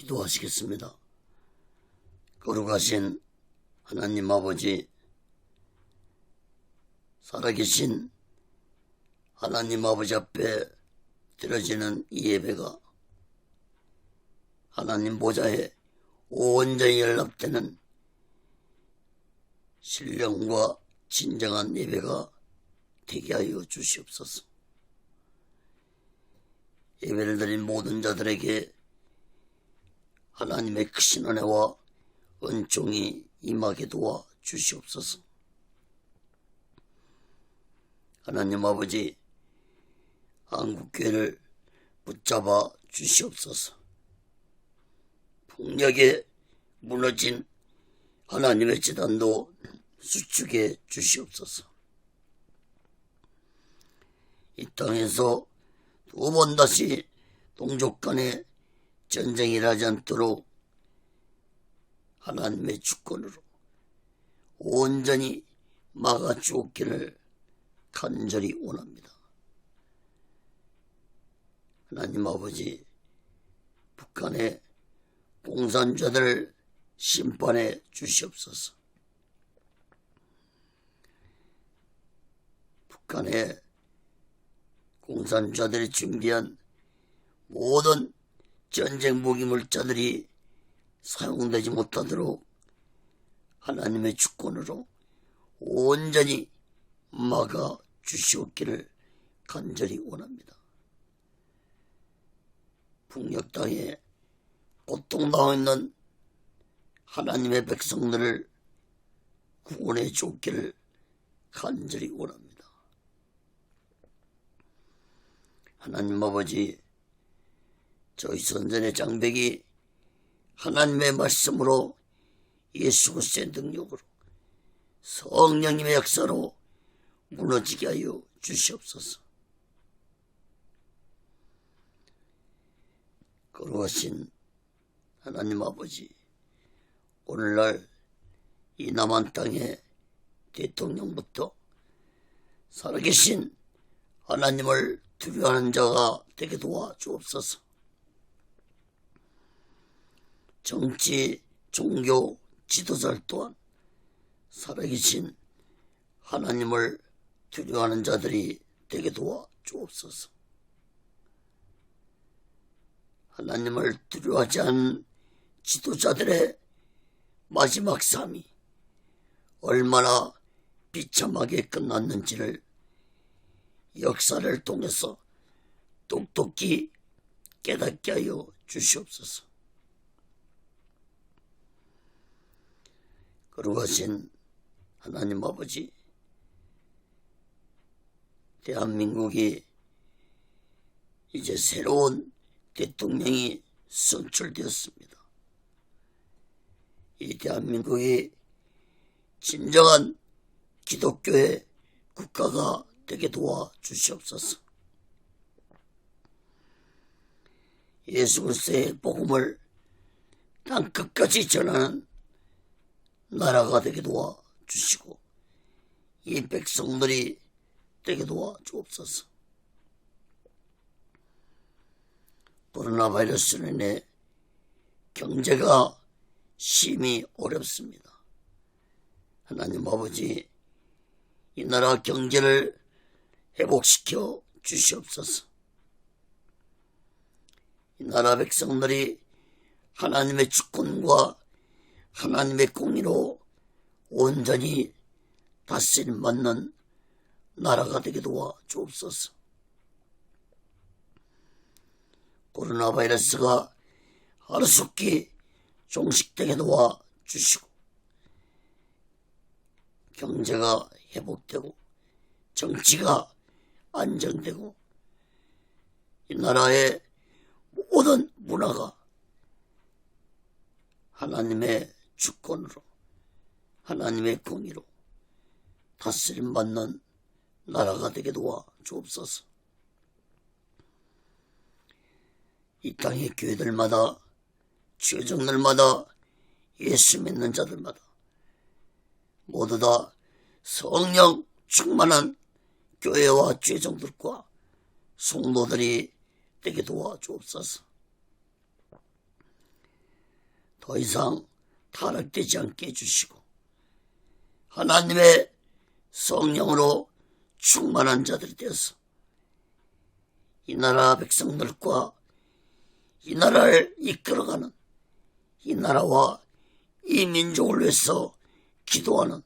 기도하시겠습니다. 거룩하신 하나님 아버지, 살아계신 하나님 아버지 앞에 드려지는 이 예배가 하나님 보좌에 온전히 연락되는 신령과 진정한 예배가 되게 하여 주시옵소서. 예배를 드린 모든 자들에게 하나님의 크신 은혜와 은총이 임하게 도와 주시옵소서. 하나님 아버지, 한국교회를 붙잡아 주시옵소서. 폭력에 무너진 하나님의 재단도 수축해 주시옵소서. 이 땅에서 두 번 다시 동족 간에 전쟁이 일어나지 않도록 하나님의 주권으로 온전히 막아 주옵기를 간절히 원합니다. 하나님 아버지, 북한의 공산자들을 심판해 주시옵소서. 북한의 공산자들이 준비한 모든 전쟁 무기 물자들이 사용되지 못하도록 하나님의 주권으로 온전히 막아 주시옵기를 간절히 원합니다. 북녘 땅에 고통당하고 있는 하나님의 백성들을 구원해 주옵기를 간절히 원합니다. 하나님 아버지, 저희 선전의 장벽이 하나님의 말씀으로 예수 그리스도의 능력으로 성령님의 역사로 무너지게 하여 주시옵소서. 거룩하신 하나님 아버지, 오늘날 이 남한 땅의 대통령부터 살아계신 하나님을 두려워하는 자가 되게 도와 주옵소서. 정치, 종교, 지도자들 또한 살아계신 하나님을 두려워하는 자들이 되게 도와 주옵소서. 하나님을 두려워하지 않은 지도자들의 마지막 삶이 얼마나 비참하게 끝났는지를 역사를 통해서 똑똑히 깨닫게 하여 주시옵소서. 거룩하신 하나님 아버지, 대한민국이 이제 새로운 대통령이 선출되었습니다. 이 대한민국이 진정한 기독교의 국가가 되게 도와 주시옵소서. 예수 그리스도의 복음을 땅끝까지 전하는 나라가 되게 도와 주시고 이 백성들이 되게 도와 주옵소서. 코로나 바이러스로 인해 경제가 심히 어렵습니다. 하나님 아버지, 이 나라 경제를 회복시켜 주시옵소서. 이 나라 백성들이 하나님의 주권과 하나님의 공의로 온전히 다스림 받는 나라가 되게 도와 주옵소서. 코로나 바이러스가 하루속히 종식되게 도와 주시고 경제가 회복되고 정치가 안정되고 이 나라의 모든 문화가 하나님의 주권으로 하나님의 공의로 다스림 받는 나라가 되게 도와 주옵소서. 이 땅의 교회들마다 죄종들마다 예수 믿는 자들마다 모두 다 성령 충만한 교회와 죄종들과 성도들이 되게 도와주옵소서. 더 이상 타락되지 않게 해주시고 하나님의 성령으로 충만한 자들이 되어서 이 나라 백성들과 이 나라를 이끌어가는, 이 나라와 이 민족을 위해서 기도하는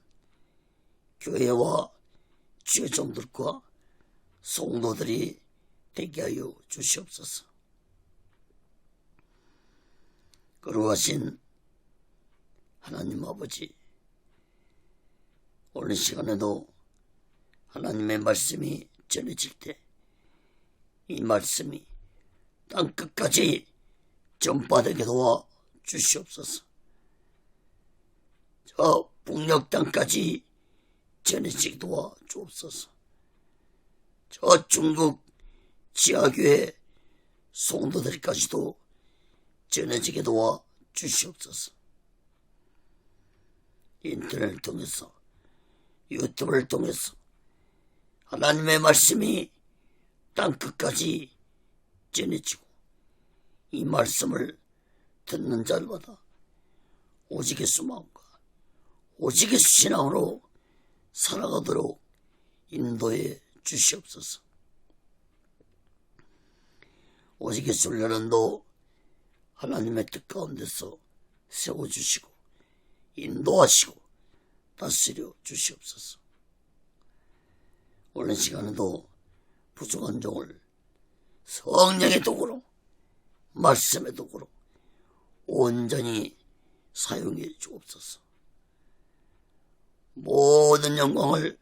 교회와 주의 종들과 성도들이 되게 하여 주시옵소서. 거룩하신 하나님 아버지, 오늘 시간에도 하나님의 말씀이 전해질 때 이 말씀이 땅끝까지 전파되게 도와 주시옵소서. 저 북녘 땅까지 전해지게 도와 주옵소서. 저 중국 지하교회 성도들까지도 전해지게 도와 주시옵소서. 인터넷을 통해서, 유튜브를 통해서 하나님의 말씀이 땅끝까지 전해지고 이 말씀을 듣는 자들마다 오직의 수마음과 오직의 신앙으로 살아가도록 인도해 주시옵소서. 오직의 순례는도 하나님의 뜻 가운데서 세워주시고 인도하시고 다스려 주시옵소서. 오늘 시간에도 부족한 종을 성령의 도구로, 말씀의 도구로 온전히 사용해 주옵소서. 모든 영광을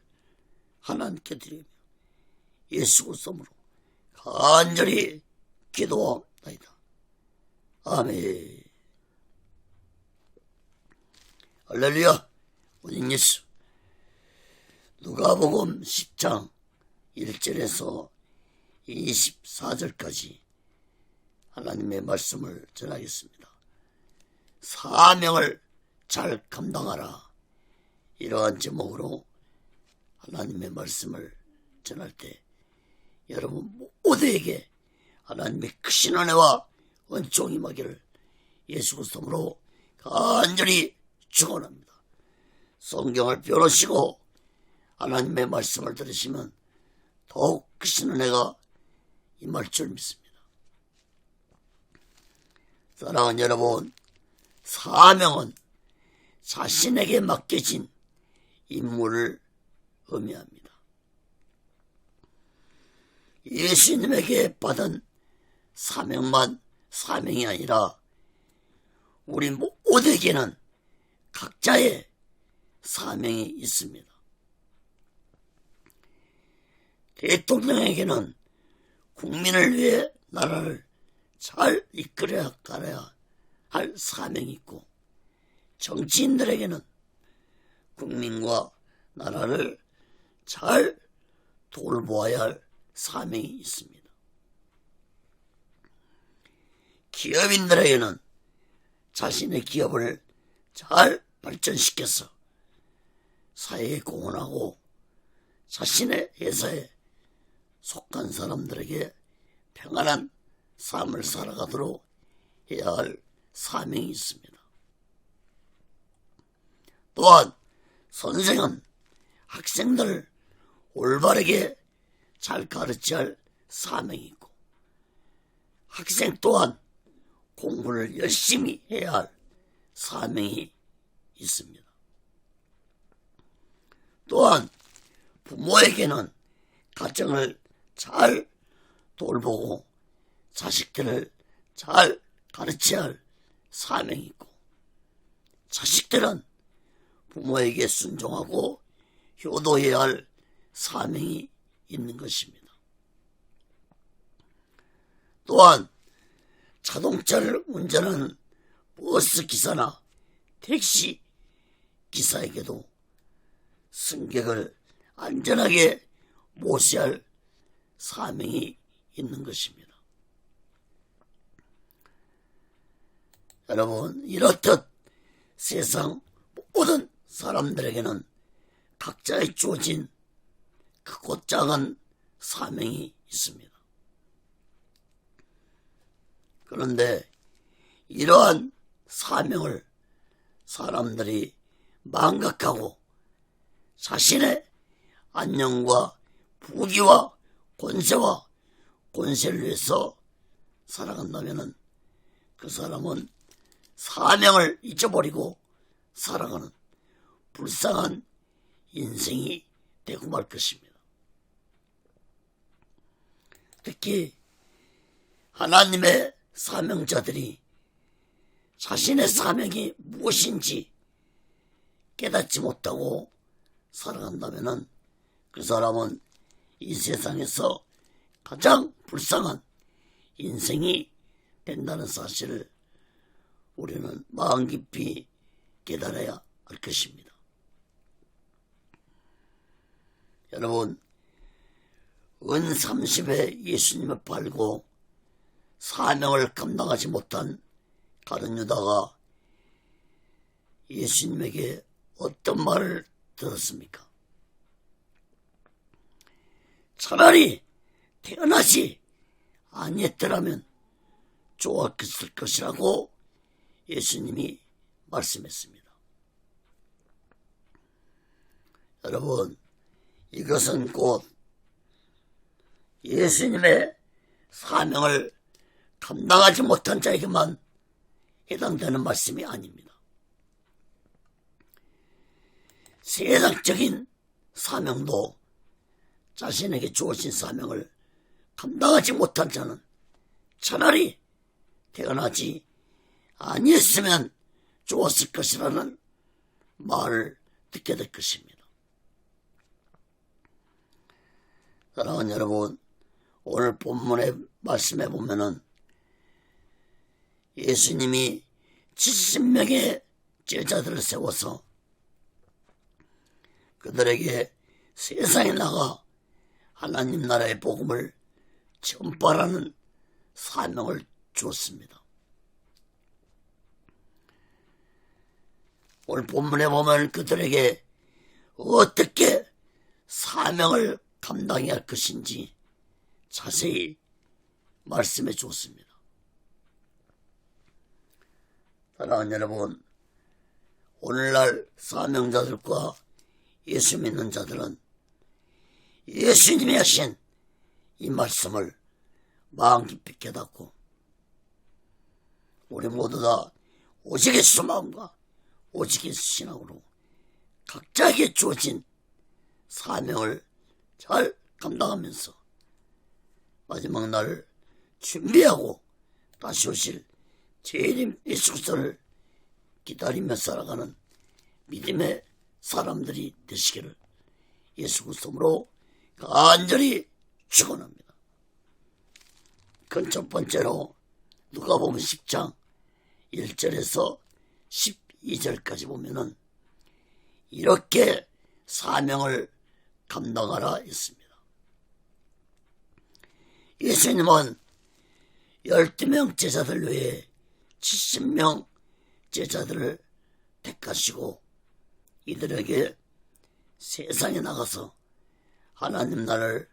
하나님께 드리며 예수 그리스도로 간절히 기도하옵나이다. 아멘. 할렐루야. 우리 예수. 누가복음 10장 1절에서 24절까지 하나님의 말씀을 전하겠습니다. 사명을 잘 감당하라. 이러한 제목으로 하나님의 말씀을 전할 때 여러분 모두에게 하나님의 크신 은혜와 은총이 임하기를 예수 그리스도로 간절히 축원합니다. 성경을 펴놓으시고 하나님의 말씀을 들으시면 더욱 크신 은혜가 임할 줄 믿습니다. 사랑하는 여러분, 사명은 자신에게 맡겨진 임무를 의미합니다. 예수님에게 받은 사명만 사명이 아니라 우리 모두에게는 각자의 사명이 있습니다. 대통령에게는 국민을 위해 나라를 잘 이끌어 가야 할 사명이 있고, 정치인들에게는 국민과 나라를 잘 돌보아야 할 사명이 있습니다. 기업인들에게는 자신의 기업을 잘 발전시켜서 사회에 공헌하고 자신의 회사에 속한 사람들에게 평안한 삶을 살아가도록 해야 할 사명이 있습니다. 또한 선생은 학생들을 올바르게 잘 가르쳐야 할 사명이 있고, 학생 또한 공부를 열심히 해야 할 사명이 있습니다. 또한 부모에게는 가정을 잘 돌보고 자식들을 잘 가르쳐야 할 사명이 있고, 자식들은 부모에게 순종하고 효도해야 할 사명이 있는 것입니다. 또한 자동차를 운전하는 버스 기사나 택시 기사에게도 승객을 안전하게 모셔야 할 사명이 있는 것입니다. 여러분, 이렇듯 세상 모든 사람들에게는 각자의 주어진 크고 작은 사명이 있습니다. 그런데 이러한 사명을 사람들이 망각하고 자신의 안녕과 부귀와 권세와 권세를 위해서 살아간다면 그 사람은 사명을 잊어버리고 살아가는 불쌍한 인생이 되고 말 것입니다. 특히 하나님의 사명자들이 자신의 사명이 무엇인지 깨닫지 못하고 살아간다면 그 사람은 이 세상에서 가장 불쌍한 인생이 된다는 사실을 우리는 마음 깊이 깨달아야 할 것입니다. 여러분, 은 30에 예수님을 팔고 사명을 감당하지 못한 가룟 유다가 예수님에게 어떤 말을 들었습니까? 차라리 태어나지 아니했더라면 좋았을 것이라고 예수님이 말씀했습니다. 여러분, 이것은 곧 예수님의 사명을 감당하지 못한 자에게만 해당되는 말씀이 아닙니다. 세상적인 사명도 자신에게 주어진 사명을 감당하지 못한 자는 차라리 태어나지 아니했으면 좋았을 것이라는 말을 듣게 될 것입니다. 사랑하는 여러분, 오늘 본문의 말씀에 보면은 예수님이 70명의 제자들을 세워서 그들에게 세상에 나가 하나님 나라의 복음을 전파하는 사명을 주었습니다. 오늘 본문에 보면 그들에게 어떻게 사명을 감당해야 할 것인지 자세히 말씀해 주었습니다. 사랑하는 여러분, 오늘날 사명자들과 예수 믿는 자들은 예수님이 하신 이 말씀을 마음 깊이 깨닫고 우리 모두 다 오직의 소망과 오직의 신앙으로 각자에게 주어진 사명을 잘 감당하면서 마지막 날을 준비하고 다시 오실 재림 예수 그리스도를 기다리며 살아가는 믿음의 사람들이 되시기를 예수 그리스도로 간절히 축원합니다. 그건 첫 번째로 누가복음 10장 1절에서 12절까지 보면은 이렇게 사명을 감당하라 했습니다. 예수님은 12명 제자들 외에 70명 제자들을 택하시고 이들에게 세상에 나가서 하나님 나라를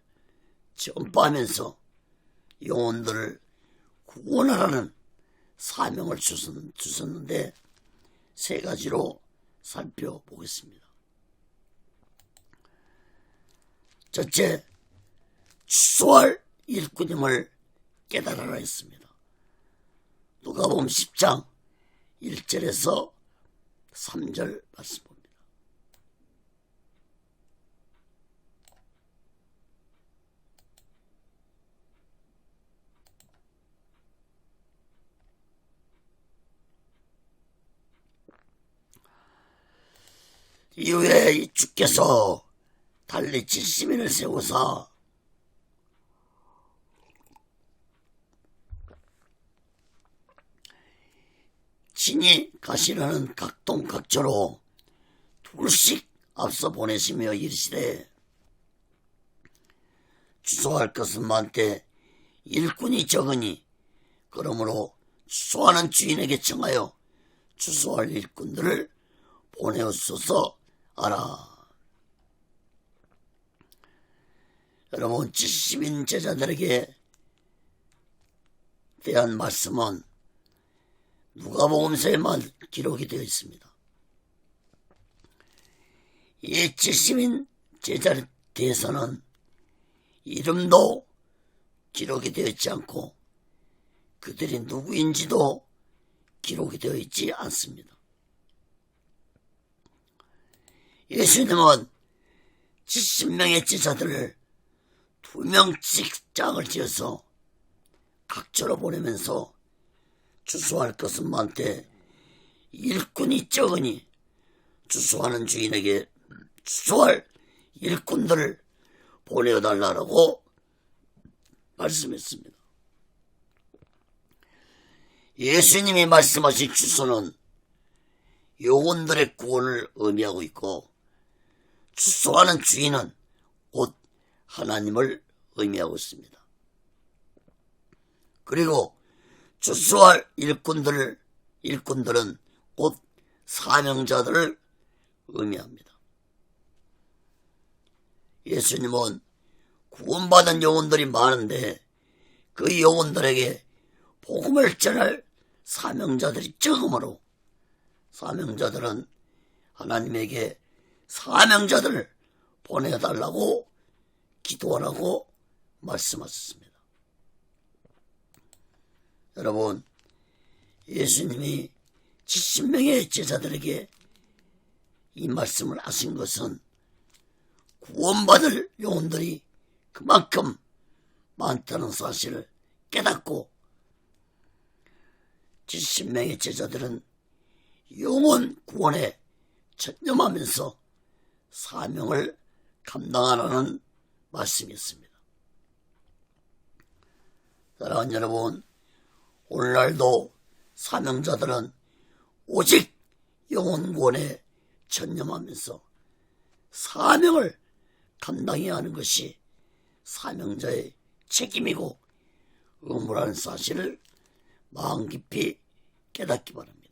전파하면서 영혼들을 구원하라는 사명을 주셨는데 세 가지로 살펴보겠습니다. 첫째, 추수할 일꾼임을 깨달아라 했습니다. 누가복음 10장 1절에서 3절 말씀 봅니다. 이후에 주께서 달리 70인을 세우사 친히 가시려는 각동각처로 둘씩 앞서 보내시며 이르시되 추수할 것은 많되 일꾼이 적으니 그러므로 추수하는 주인에게 청하여 추수할 일꾼들을 보내옵소서 하라. 여러분, 70인 제자들에게 대한 말씀은 누가복음서에만 기록이 되어 있습니다. 이 70인 제자에 대해서는 이름도 기록이 되어 있지 않고 그들이 누구인지도 기록이 되어 있지 않습니다. 예수님은 70명의 제자들을 2명씩 짝을 지어서 각처로 보내면서 주소할 것은 많되 일꾼이 적으니 주소하는 주인에게 주소할 일꾼들을 보내어달라고 말씀했습니다. 예수님이 말씀하신 주소는 영혼들의 구원을 의미하고 있고 주소하는 주인은 곧 하나님을 의미하고 있습니다. 그리고 주소할 일꾼들은 곧 사명자들을 의미합니다. 예수님은 구원받은 영혼들이 많은데 그 영혼들에게 복음을 전할 사명자들이 적으므로 사명자들은 하나님에게 사명자들을 보내달라고 기도하라고 말씀하셨습니다. 여러분, 예수님이 70명의 제자들에게 이 말씀을 하신 것은 구원받을 영혼들이 그만큼 많다는 사실을 깨닫고 70명의 제자들은 영혼 구원에 전념하면서 사명을 감당하라는 말씀이었습니다. 사랑하는 여러분, 오늘날도 사명자들은 오직 영혼 구원에 전념하면서 사명을 감당해야 하는 것이 사명자의 책임이고 의무라는 사실을 마음 깊이 깨닫기 바랍니다.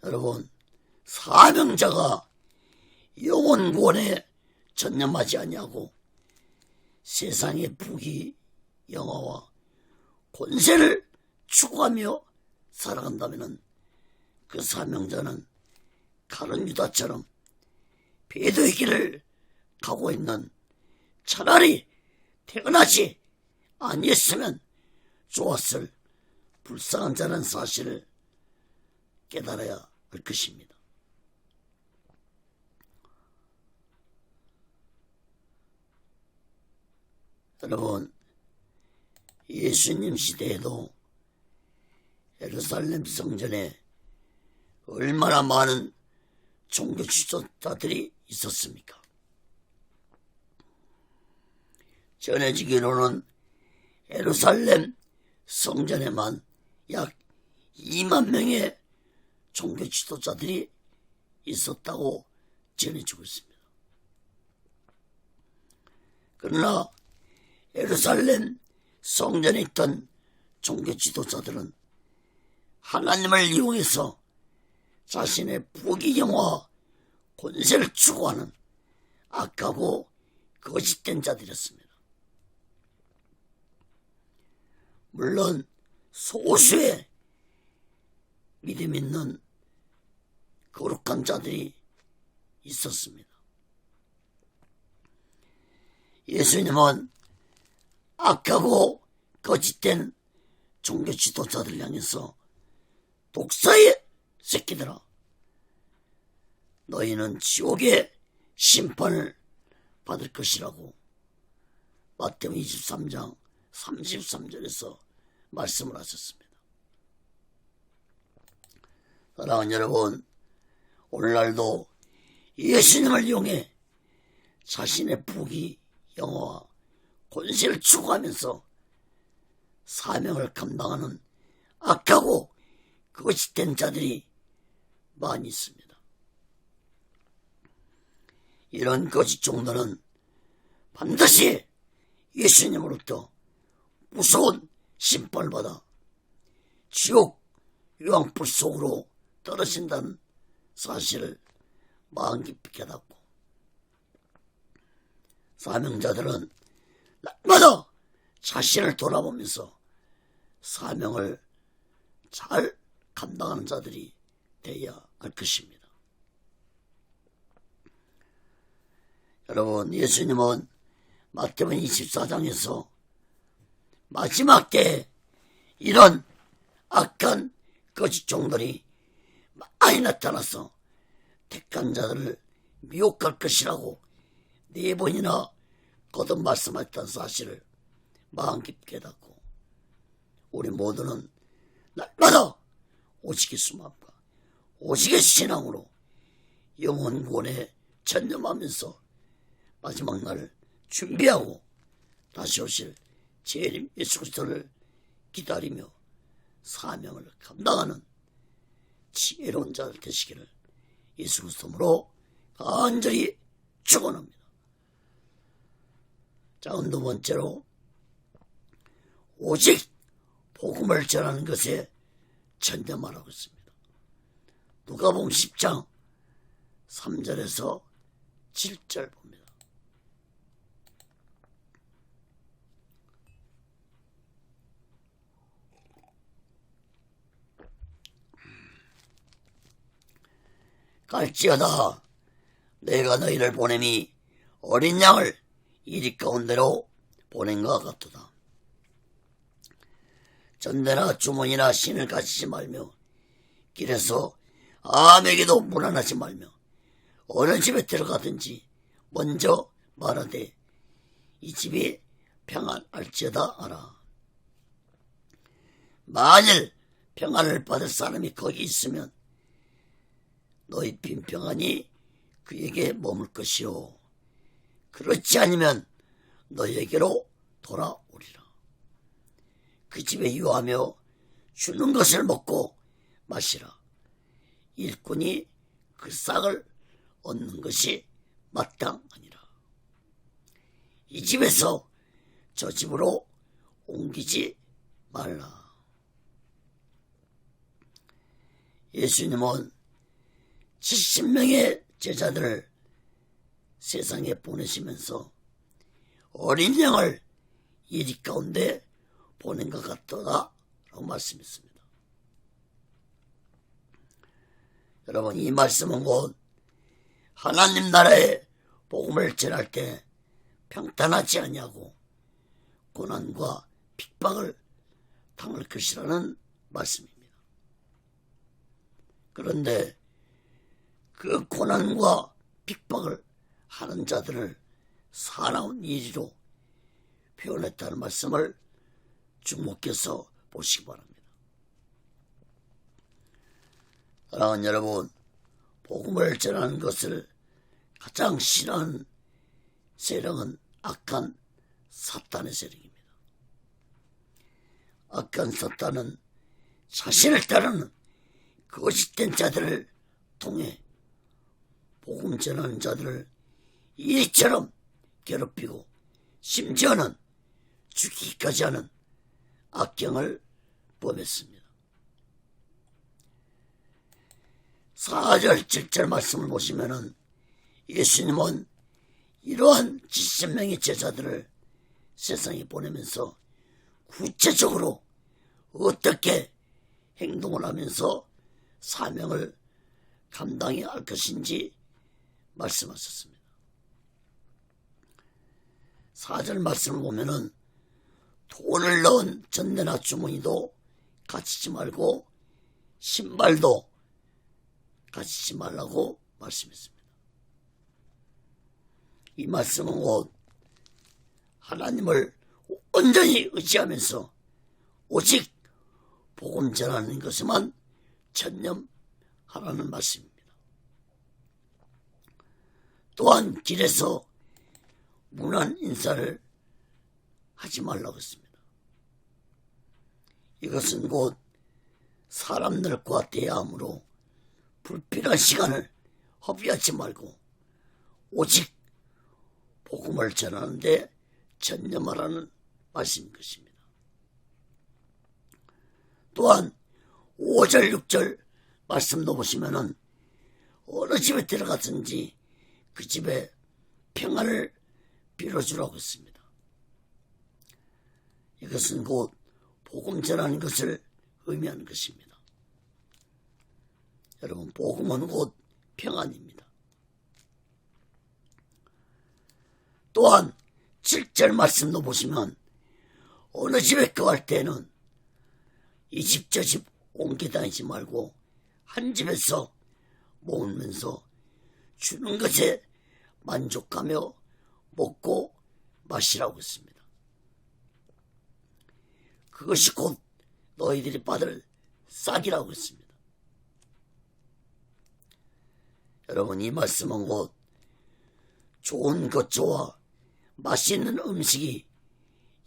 여러분, 사명자가 영혼 구원에 전념하지 아니하고 세상의 부귀, 영화와 권세를 추구하며 살아간다면 그 사명자는 가룟 유다처럼 배도의 길을 가고 있는 차라리 태어나지 아니했으면 좋았을 불쌍한 자라는 사실을 깨달아야 할 것입니다. 여러분, 예수님 시대에도 예루살렘 성전에 얼마나 많은 종교 지도자들이 있었습니까? 전해지기로는 예루살렘 성전에만 약 2만 명의 종교 지도자들이 있었다고 전해지고 있습니다. 그러나 예루살렘 성전에 있던 종교 지도자들은 하나님을 이용해서 자신의 부귀영화와 권세를 추구하는 악하고 거짓된 자들이었습니다. 물론 소수의 믿음 있는 거룩한 자들이 있었습니다. 예수님은 악하고 거짓된 종교 지도자들 향해서 독사의 새끼들아, 너희는 지옥의 심판을 받을 것이라고 마태복음 23장 33절에서 말씀을 하셨습니다. 사랑하는 여러분, 오늘날도 예수님을 이용해 자신의 부귀, 영화와 권세를 추구하면서 사명을 감당하는 악하고 거짓된 자들이 많이 있습니다. 이런 거짓 종들은 반드시 예수님으로부터 무서운 심판을 받아 지옥 유황불 속으로 떨어진다는 사실을 마음 깊이 깨닫고 사명자들은 날마다 자신을 돌아보면서 사명을 잘 감당하는 자들이 되어야 할 것입니다. 여러분, 예수님은 마태복음 24장에서 마지막 때에 이런 악한 거짓 종들이 많이 나타나서 택한 자들을 미혹할 것이라고 4번이나 거듭 말씀하셨다는 사실을 마음 깊게 깨닫고 우리 모두는 날마다 오직의 수만과 오직의 신앙으로 영혼 구원에 전념하면서 마지막 날을 준비하고 다시 오실 재림 예수 그리스도를 기다리며 사명을 감당하는 지혜로운 자들 되시기를 예수 그리스도로 간절히 축원합니다. 자, 두 번째로 오직 복음을 전하는 것에 전념하라고 했습니다. 누가복음 10장 3절에서 7절 봅니다. 갈지어다 내가 너희를 보냄이 어린 양을 이리 가운데로 보낸 것 같도다. 전대나 주머니나 신을 가지지 말며 길에서 아무에게도 문안하지 말며 어느 집에 들어가든지 먼저 말하되 이 집이 평안할지어다 하라. 만일 평안을 받을 사람이 거기 있으면 너희 빈평안이 그에게 머물 것이요 그렇지 않으면 너희에게로 돌아오리라. 그 집에 유하며 주는 것을 먹고 마시라. 일꾼이 그 싹을 얻는 것이 마땅하니라. 이 집에서 저 집으로 옮기지 말라. 예수님은 70명의 제자들을 세상에 보내시면서 어린 양을 이리 가운데 보낸 것 같더라 라고 말씀했습니다. 여러분, 이 말씀은 곧 하나님 나라의 복음을 전할 때 평탄하지 아니하고 고난과 핍박을 당할 것이라는 말씀입니다. 그런데 그 고난과 핍박을 하는 자들을 사나운 이리로 표현했다는 말씀을 주목해서 보시기 바랍니다. 사랑하는 여러분, 복음을 전하는 것을 가장 싫어하는 세력은 악한 사탄의 세력입니다. 악한 사탄은 자신을 따르는 거짓된 자들을 통해 복음 전하는 자들을 이처럼 괴롭히고 심지어는 죽이기까지 하는 악경을 범했습니다. 4절 7절 말씀을 보시면은 예수님은 이러한 70명의 제자들을 세상에 보내면서 구체적으로 어떻게 행동을 하면서 사명을 감당해야 할 것인지 말씀하셨습니다. 4절 말씀을 보면은 돈을 넣은 전대나 주머니도 가지지 말고 신발도 가지지 말라고 말씀했습니다. 이 말씀은 곧 하나님을 온전히 의지하면서 오직 복음 전하는 것에만 전념하라는 말씀입니다. 또한 길에서 문안 인사를 하지 말라고 했습니다. 이것은 곧 사람들과 대화함으로 불필요한 시간을 허비하지 말고 오직 복음을 전하는 데 전념하라는 말씀인 것입니다. 또한 5절 6절 말씀도 보시면은 어느 집에 들어갔든지 그 집에 평안을 빌어주라고 했습니다. 이것은 곧 복음 전하는 것을 의미하는 것입니다. 여러분, 복음은 곧 평안입니다. 또한 7절 말씀도 보시면 어느 집에 거할 때는 이 집 저 집 옮겨 다니지 말고 한 집에서 먹으면서 주는 것에 만족하며 먹고 마시라고 했습니다. 그것이 곧 너희들이 받을 싹이라고 했습니다. 여러분, 이 말씀은 곧 좋은 것조와 맛있는 음식이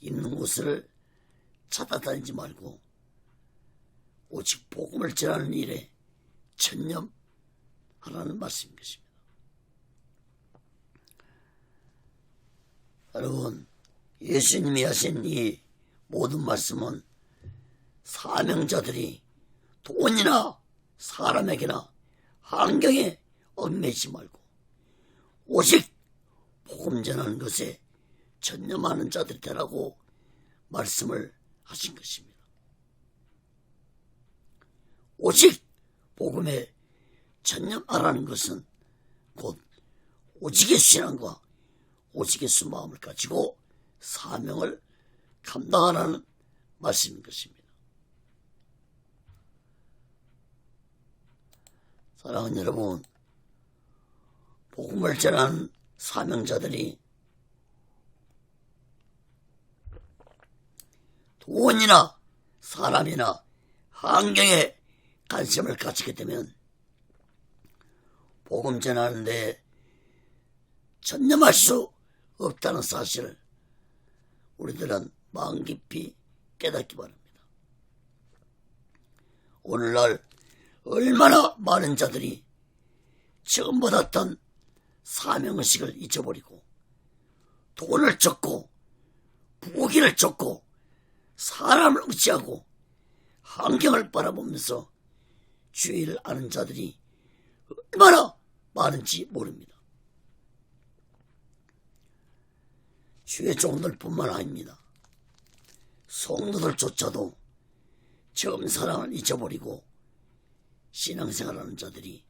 있는 곳을 찾아다니지 말고 오직 복음을 전하는 일에 전념하라는 말씀인 것입니다. 여러분, 예수님이 하신 이 모든 말씀은 사명자들이 돈이나 사람에게나 환경에 얽매이지 말고 오직 복음 전하는 것에 전념하는 자들이 되라고 말씀을 하신 것입니다. 오직 복음에 전념하라는 것은 곧 오직의 신앙과 오직의 수마음을 가지고 사명을 감당하라는 말씀인 것입니다. 사랑하는 여러분, 복음을 전하는 사명자들이 돈이나 사람이나 환경에 관심을 가지게 되면 복음 전하는데 전념할 수 없다는 사실을 우리들은 마음 깊이 깨닫기 바랍니다. 오늘날 얼마나 많은 자들이 처음 받았던 사명의식을 잊어버리고 돈을 쫓고 부귀를 쫓고 사람을 의지하고 환경을 바라보면서 주의를 아는 자들이 얼마나 많은지 모릅니다. 주의 종들뿐만 아닙니다. 성도들조차도 처음 사랑을 잊어버리고 신앙생활하는 자들이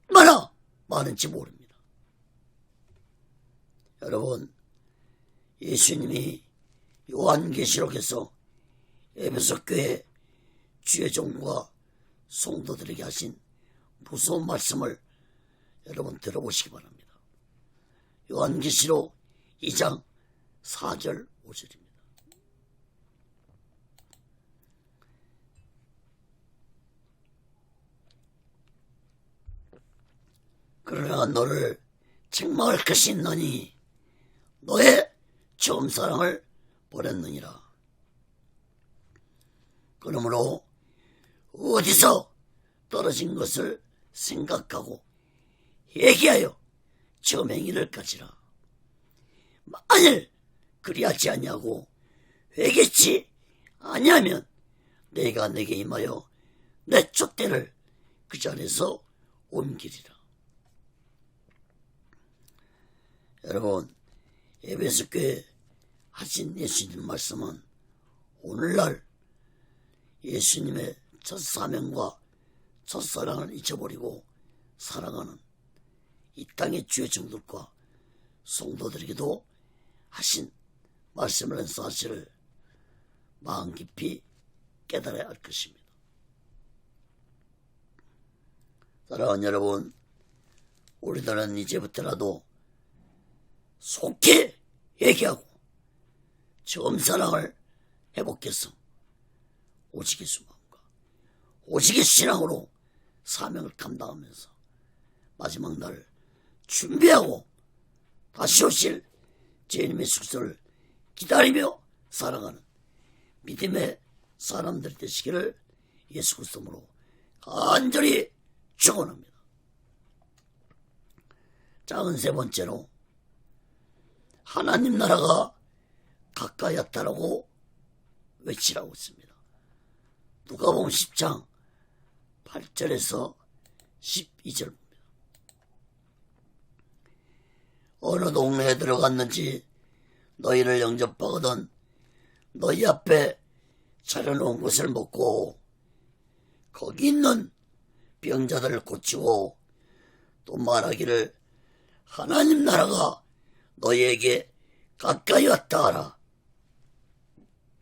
얼마나 많은지 모릅니다. 여러분, 예수님이 요한계시록에서 에베소 교회 주의 종과 성도들에게 하신 무서운 말씀을 여러분 들어보시기 바랍니다. 요한계시록 2장 4절 5절입니다. 그러나 너를 책망할 것이 있느니 너의 처음 사랑을 버렸느니라. 그러므로 어디서 떨어진 것을 생각하고 회개하여 처음 행위를 가지라. 만일 그리하지 아니하고 회개치 아니하면 내가 내게 임하여 내 촛대를 그 자리에서 옮기리라. 여러분, 에베소 교회 하신 예수님 말씀은 오늘날 예수님의 첫 사명과 첫 사랑을 잊어버리고 살아가는 이 땅의 주의 종들과 성도들에게도 하신 말씀을 한 사실을 마음 깊이 깨달아야 할 것입니다. 사랑하는 여러분, 우리들은 이제부터라도 속히 회개하고 처음 사랑을 회복해서 오직의 수마음과 오직의 신앙으로 사명을 감당하면서 마지막 날 준비하고 다시 오실 주님의 숙소를 기다리며 살아가는 믿음의 사람들이 되시기를 예수 그리스도로 간절히 축원합니다. 작은 세 번째로 하나님 나라가 가까이 왔다라고 외치라고 했습니다. 누가복음 10장 8절에서 12절 봅니다. 어느 동네에 들어갔는지 너희를 영접하거든 너희 앞에 차려놓은 것을 먹고 거기 있는 병자들을 고치고 또 말하기를 하나님 나라가 너희에게 가까이 왔다 하라.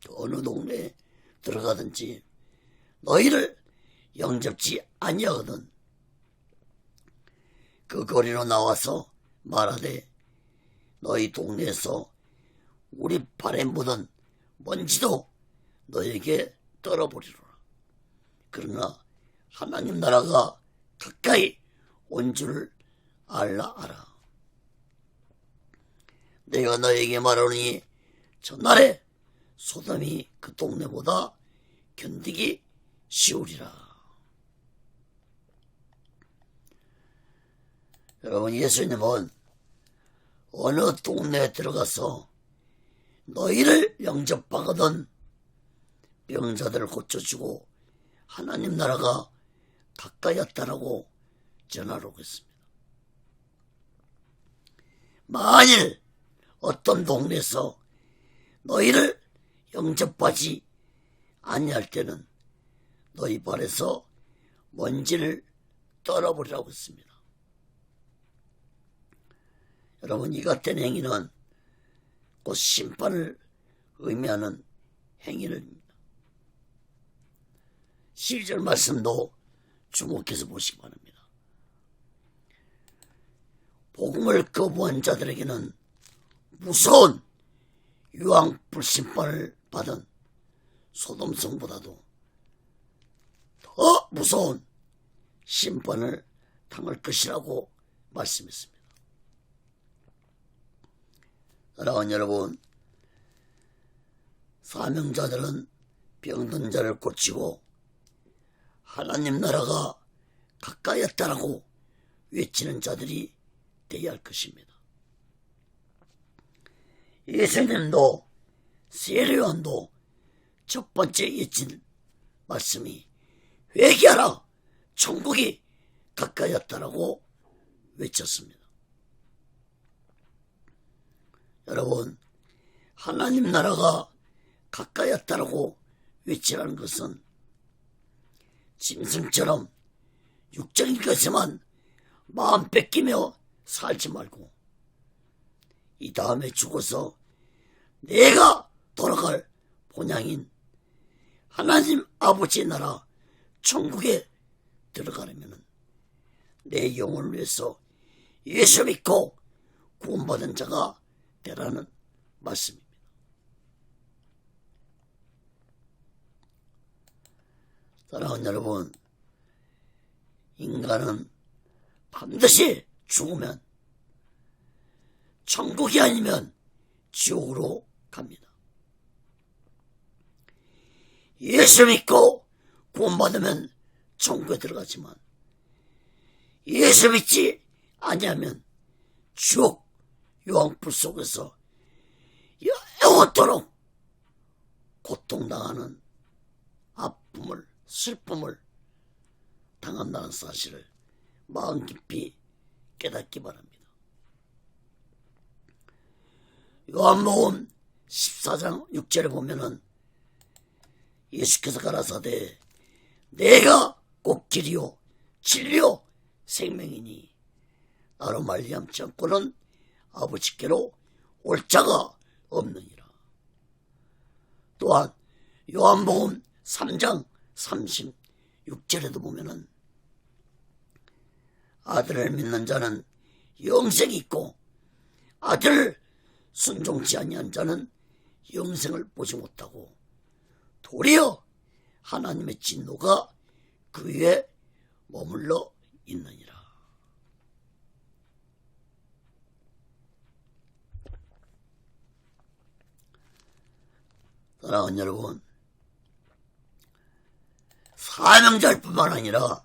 어느 동네에 들어가든지 너희를 영접지 아니하거든 그 거리로 나와서 말하되 너희 동네에서 우리 발에 묻은 먼지도 너에게 떨어버리로라. 그러나 하나님 나라가 가까이 온 줄 알라. 내가 너에게 말하노니 전날에 소돔이 그 동네보다 견디기 쉬우리라. 여러분, 예수님은 어느 동네에 들어가서 너희를 영접하거든 병자들을 고쳐주고 하나님 나라가 가까이 왔다라고 전하라고 했습니다. 만일 어떤 동네에서 너희를 영접하지 아니할 때는 너희 발에서 먼지를 떨어버리라고 했습니다. 여러분, 이 같은 행위는 곧 심판을 의미하는 행위입니다. 12절 말씀도 주목해서 보시기 바랍니다. 복음을 거부한 자들에게는 무서운 유황 불심판을 받은 소돔성보다도 더 무서운 심판을 당할 것이라고 말씀했습니다. 사랑하는 여러분, 사명자들은 병든 자를 고치고 하나님 나라가 가까이 왔다라고 외치는 자들이 되어야 할 것입니다. 예수님도 세례요한도 첫 번째 외친 말씀이 회개하라, 천국이 가까이 왔다라고 외쳤습니다. 여러분, 하나님 나라가 가까이 왔다라고 외치라는 것은 짐승처럼 육적인 것에만 마음 뺏기며 살지 말고 이 다음에 죽어서 내가 돌아갈 본향인 하나님 아버지의 나라 천국에 들어가려면 내 영혼을 위해서 예수 믿고 구원받은 자가 되라는 말씀입니다. 사랑하는 여러분, 인간은 반드시 죽으면 천국이 아니면 지옥으로 갑니다. 예수 믿고 구원받으면 천국에 들어가지만 예수 믿지 아니하면 지옥 유황불 속에서 영원토록 고통당하는 아픔을 슬픔을 당한다는 사실을 마음 깊이 깨닫기 바랍니다. 요한복음 14장 6절에 보면은 예수께서 가라사대 내가 곧 길이요 진리요 생명이니 나로 말미암지 않고는 아버지께로 올 자가 없느니라. 또한 요한복음 3장 36절에도 보면은 아들을 믿는 자는 영생이 있고 아들을 순종치 아니한 자는 영생을 보지 못하고 도리어 하나님의 진노가 그 위에 머물러 있느니라. 사랑하는 여러분, 사명자일 뿐만 아니라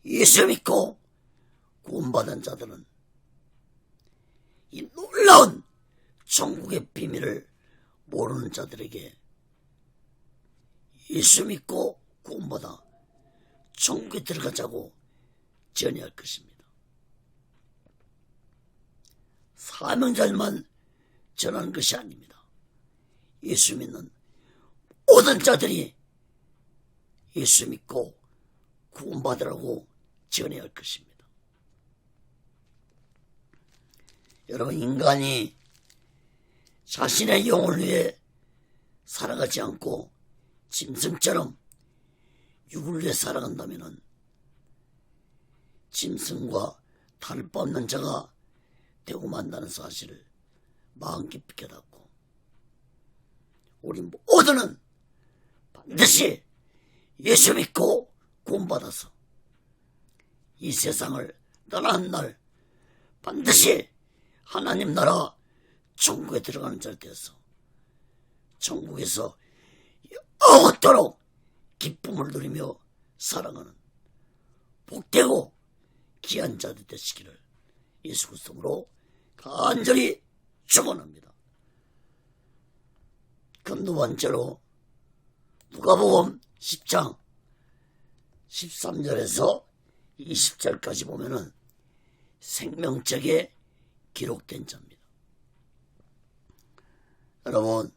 예수 믿고 구원받은 자들은 이 놀라운 천국의 비밀을 모르는 자들에게 예수 믿고 구원받아 천국에 들어가자고 전해할 것입니다. 사명자들만 전하는 것이 아닙니다. 예수 믿는 모든 자들이 예수 믿고 구원받으라고 전해야 할 것입니다. 여러분, 인간이 자신의 영혼을 위해 살아가지 않고 짐승처럼 육을 위해 살아간다면 짐승과 다를 바 없는 자가 되고 만다는 사실을 마음 깊이 깨닫고 우리 모두는 반드시 예수 믿고 구원받아서 이 세상을 떠나는 날 반드시 하나님 나라 천국에 들어가는 자를 되어서 천국에서 영원토록 기쁨을 누리며 살아가는 복되고 귀한 자들 되시기를 예수 그리스도로 간절히 축원합니다. 그럼 두 번째로 누가복음 10장 13절에서 20절까지 보면은 생명책에 기록된 자입니다. 여러분,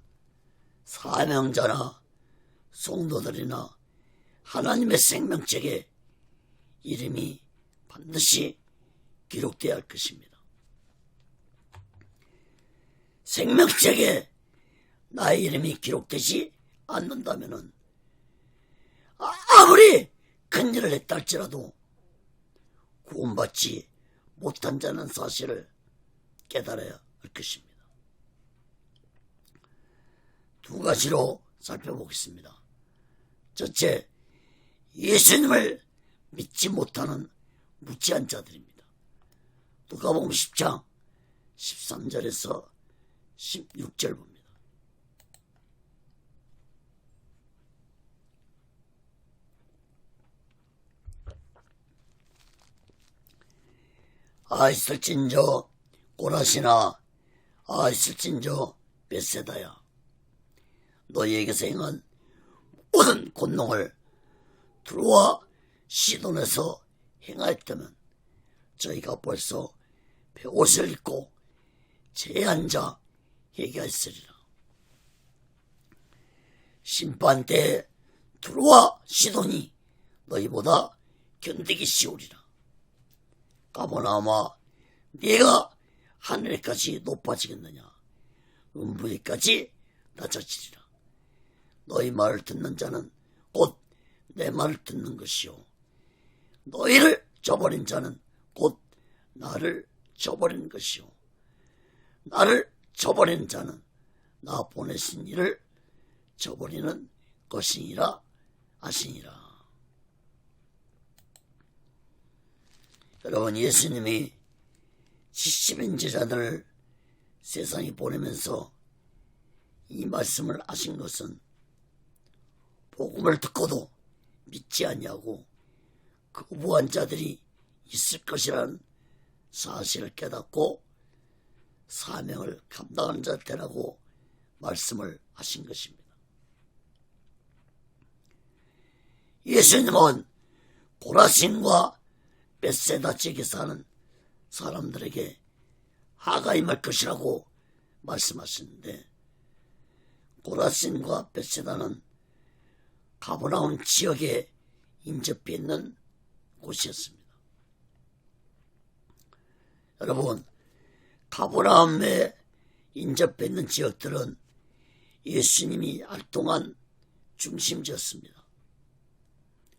사명자나 성도들이나 하나님의 생명책에 이름이 반드시 기록되어야 할 것입니다. 생명책에 나의 이름이 기록되지 않는다면 아무리 큰 일을 했다 할지라도 구원받지 못한 자는 사실을 깨달아야 할 것입니다. 두 가지로 살펴보겠습니다. 첫째, 예수님을 믿지 못하는 무지한 자들입니다. 누가복음 10장 13절에서 16절 봅니다. 있을진저 고라시나 있을진저 벳세다야, 너희에게서 행한 모든 권능을 두로와 시돈에서 행하였다면 저희가 벌써 베옷을 입고 제한자 얘기하였으리라. 심판 때에 두로와 시돈이 너희보다 견디기 쉬우리라. 가버나움아, 네가 하늘에까지 높아지겠느냐? 음부에까지 낮아지리라. 너희 말을 듣는 자는 곧 내 말을 듣는 것이요, 너희를 저버린 자는 곧 나를 저버린 것이요, 나를 저버린 자는 나 보내신 이를 저버리는 것이니라 하시니라. 여러분, 예수님이 70인 제자들을 세상에 보내면서 이 말씀을 하신 것은 복음을 듣고도 믿지 않냐고 거부한 자들이 있을 것이라는 사실을 깨닫고 사명을 감당하는 자 되라고 말씀을 하신 것입니다. 예수님은 고라신과 벳세다 지역에 사는 사람들에게 하가 임할 것이라고 말씀하셨는데, 고라신과 벳세다는 가버나움 지역에 인접해 있는 곳이었습니다. 여러분, 가버나움에 인접해 있는 지역들은 예수님이 활동한 중심지였습니다.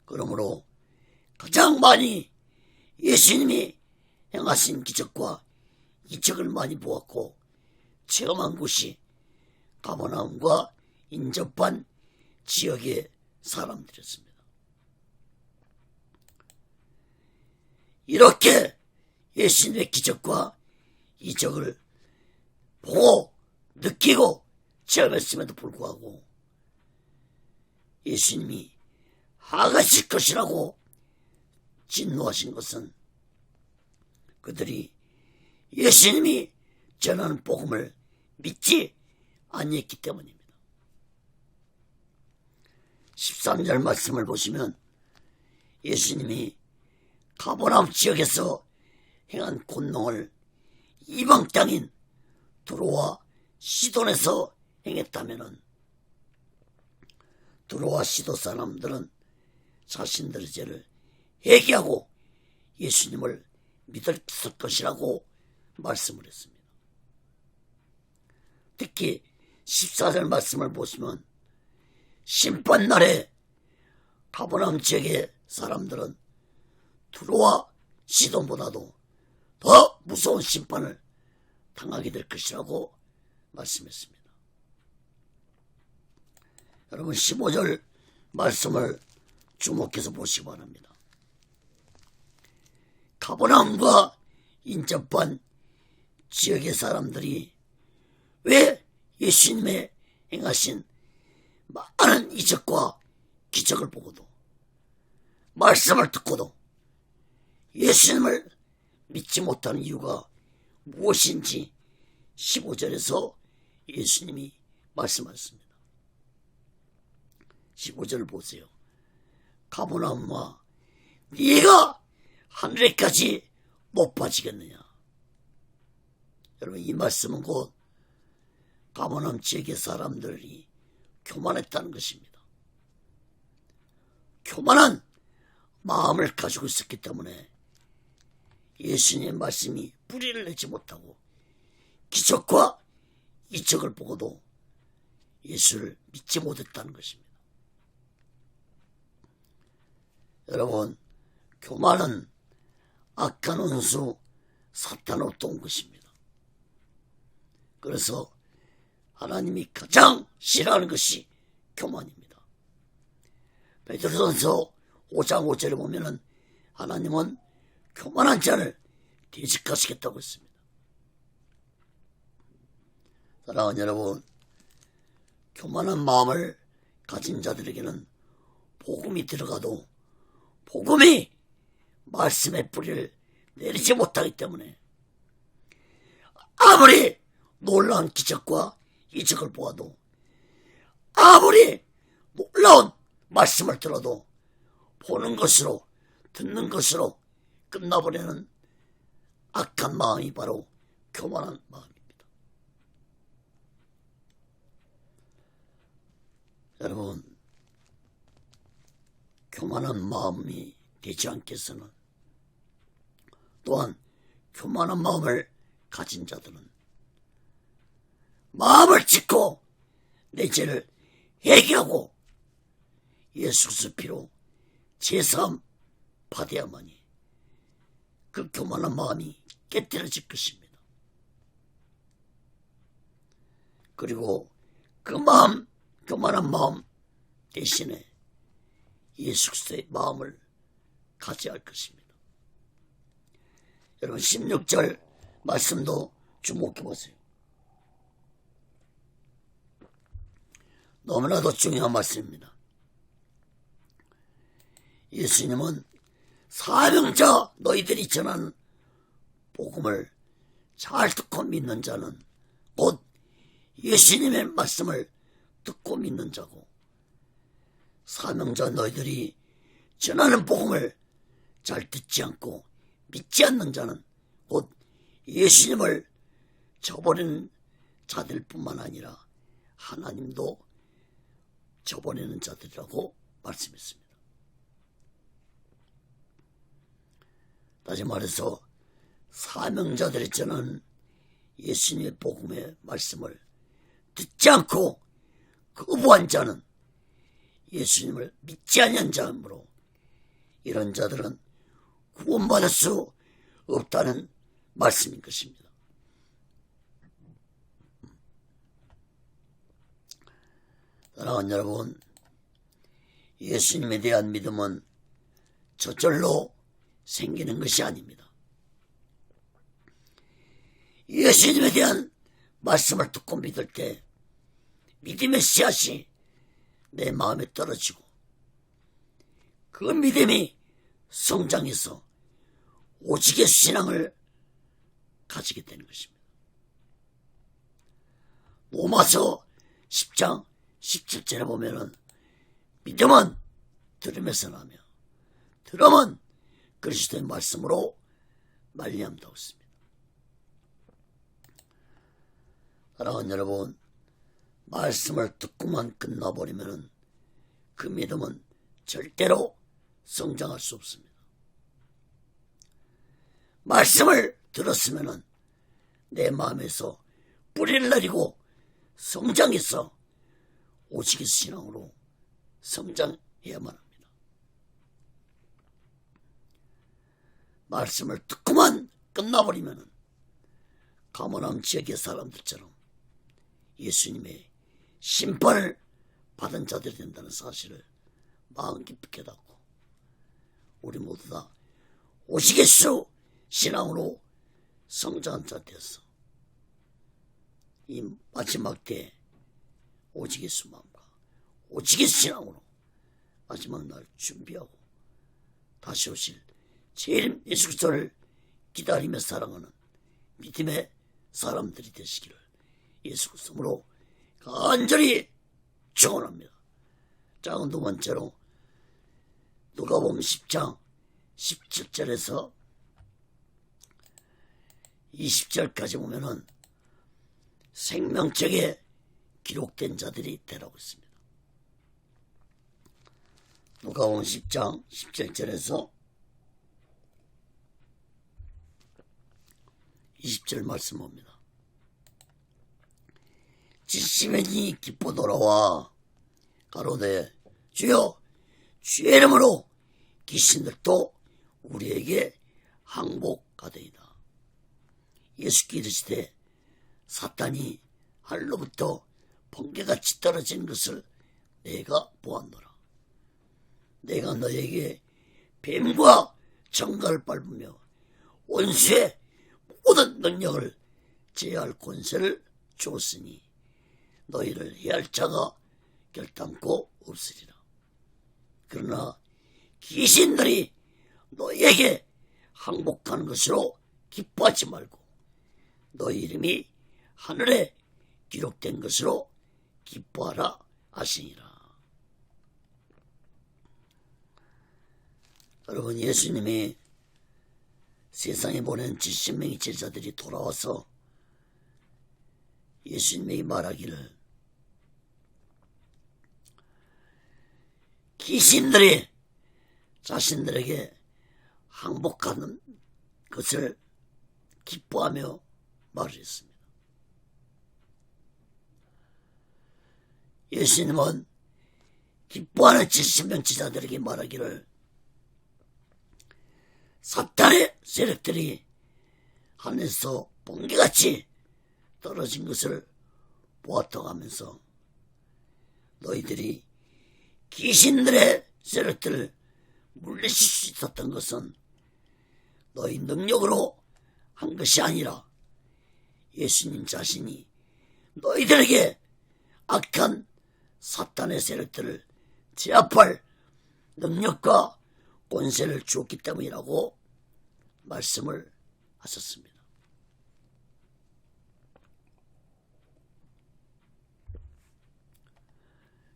그러므로 가장 많이 예수님이 행하신 기적과 이적을 많이 보았고 체험한 곳이 가버나움과 인접한 지역의 사람들이었습니다. 이렇게 예수님의 기적과 이적을 보고 느끼고 체험했음에도 불구하고 예수님이 하가실 것이라고 진노하신 것은 그들이 예수님이 전하는 복음을 믿지 아니했기 때문입니다. 13절 말씀을 보시면 예수님이 가버나움 지역에서 행한 권능을 이방 땅인 두로와 시돈에서 행했다면 두로와 시도 사람들은 자신들의 죄를 회개하고 예수님을 믿을 것이라고 말씀을 했습니다. 특히 14절 말씀을 보시면 심판날에 가버나움 지역의 사람들은 두로와 시돈보다도 더 무서운 심판을 당하게 될 것이라고 말씀했습니다. 여러분 15절 말씀을 주목해서 보시기 바랍니다. 가버나움과 인접한 지역의 사람들이 왜 예수님의 행하신 많은 이적과 기적을 보고도 말씀을 듣고도 예수님을 믿지 못하는 이유가 무엇인지 15절에서 예수님이 말씀하셨습니다. 15절을 보세요. 가버나움아, 네가 하늘에까지 높아지겠느냐. 여러분 이 말씀은 곧 가버나움 지역의 사람들이 교만했다는 것입니다. 교만한 마음을 가지고 있었기 때문에 예수님의 말씀이 뿌리를 내지 못하고 기적과 이적을 보고도 예수를 믿지 못했다는 것입니다. 여러분, 교만은 악한 원수 사탄으로부터 온 것입니다. 그래서 하나님이 가장 싫어하는 것이 교만입니다. 베드로전서 5장 5절에 보면은 하나님은 교만한 자를 대적하시겠다고 했습니다. 사랑하는 여러분, 교만한 마음을 가진 자들에게는 복음이 들어가도 복음이 말씀의 뿌리를 내리지 못하기 때문에 아무리 놀라운 기적과 이적을 보아도 아무리 놀라운 말씀을 들어도 보는 것으로 듣는 것으로 끝나버리는 악한 마음이 바로 교만한 마음입니다. 여러분, 교만한 마음이 되지 않게 해서는 또한 교만한 마음을 가진 자들은 마음을 찢고 내 죄를 회개하고 예수 그리스도의 피로 제사함 받아야만이 그 교만한 마음이 깨뜨려질 것입니다. 그리고 그 마음, 교만한 마음 대신에 예수 그리스도의 마음을 가져야 할 것입니다. 여러분 16절 말씀도 주목해 보세요. 너무나도 중요한 말씀입니다. 예수님은 사명자 너희들이 전하는 복음을 잘 듣고 믿는 자는 곧 예수님의 말씀을 듣고 믿는 자고, 사명자 너희들이 전하는 복음을 잘 듣지 않고 믿지 않는 자는 곧 예수님을 저버리는 자들 뿐만 아니라 하나님도 저버리는 자들이라고 말씀했습니다. 다시 말해서 사명자들이 전하는 예수님의 복음의 말씀을 듣지 않고 거부한 자는 예수님을 믿지 않는 자이므로 이런 자들은 구원받을 수 없다는 말씀인 것입니다. 사랑하는 여러분, 예수님에 대한 믿음은 저절로 생기는 것이 아닙니다. 예수님에 대한 말씀을 듣고 믿을 때 믿음의 씨앗이 내 마음에 떨어지고 그 믿음이 성장해서 오직의 신앙을 가지게 되는 것입니다. 로마서 10장 17절에 보면은 믿음은 들음에서 나며 들음은 그리스도의 말씀으로 말미암다고 했습니다. 사랑하는 여러분, 말씀을 듣고만 끝나버리면은 그 믿음은 절대로 성장할 수 없습니다. 말씀을 들었으면 내 마음에서 뿌리를 내리고 성장해서 오직의 신앙으로 성장해야만 합니다. 말씀을 듣고만 끝나버리면 가모남 지역의 사람들처럼 예수님의 심판을 받은 자들이 된다는 사실을 마음 깊이 깨닫고 우리 모두 다 오직의 신앙으로 성장한 자 되어서 이 마지막 때 오직의 마음과 오직의 신앙으로 마지막 날 준비하고 다시 오실 재림 예수 그리스도를 기다리며 살아가는 믿음의 사람들이 되시기를 예수 그리스도로 간절히 축원합니다. 자, 두 번째로 누가복음 10장 17절에서 20절까지 보면은 생명책에 기록된 자들이 되라고 있습니다. 누가복음 10장 17절에서 20절 말씀 봅니다. 지시면이 기뻐 돌아와 가로되 주여 주의 이름으로 귀신들도 우리에게 항복하되이다. 예수께 이르시되 사탄이 하늘로부터 번개같이 떨어진 것을 내가 보았노라. 내가 너에게 뱀과 정갈을 밟으며 원수의 모든 능력을 제할 권세를 주었으니 너희를 해할 자가 결단코 없으리라. 그러나 귀신들이 너희에게 항복하는 것으로 기뻐하지 말고 너희 이름이 하늘에 기록된 것으로 기뻐하라 하시니라. 여러분, 예수님이 세상에 보낸 70명의 제자들이 돌아와서 예수님이 말하기를 귀신들이 자신들에게 항복하는 것을 기뻐하며 말을 했습니다. 예수님은 기뻐하는 70명 제자들에게 말하기를 사탄의 세력들이 하늘에서 번개같이 떨어진 것을 보았다고 하면서 너희들이 귀신들의 세력들을 물리칠 수 있었던 것은 너희 능력으로 한 것이 아니라 예수님 자신이 너희들에게 악한 사탄의 세력들을 제압할 능력과 권세를 주었기 때문이라고 말씀을 하셨습니다.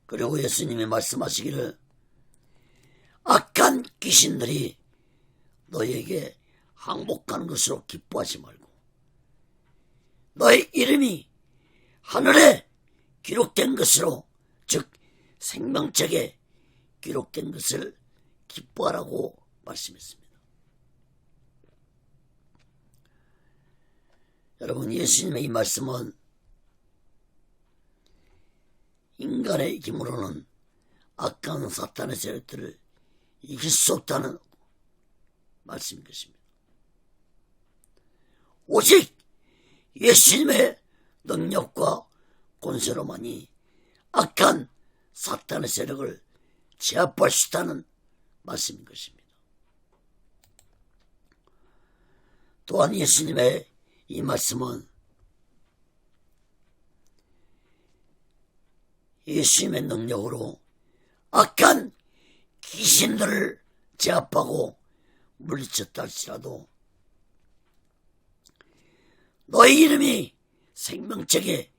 그리고 예수님이 말씀하시기를 악한 귀신들이 너희에게 항복하는 것으로 기뻐하지 말고 너희 이름이 하늘에 기록된 것으로, 즉 생명책에 기록된 것을 기뻐하라고 말씀했습니다. 여러분, 예수님의 이 말씀은 인간의 힘으로는 악한 사탄의 세력들을 이길 수 없다는 말씀인 것입니다. 오직 예수님의 능력과 권세로만이 악한 사탄의 세력을 제압할 수 있다는 말씀인 것입니다. 또한 예수님의 이 말씀은 예수님의 능력으로 악한 귀신들을 제압하고 물리쳤다 할지라도 너희 이름이 생명책에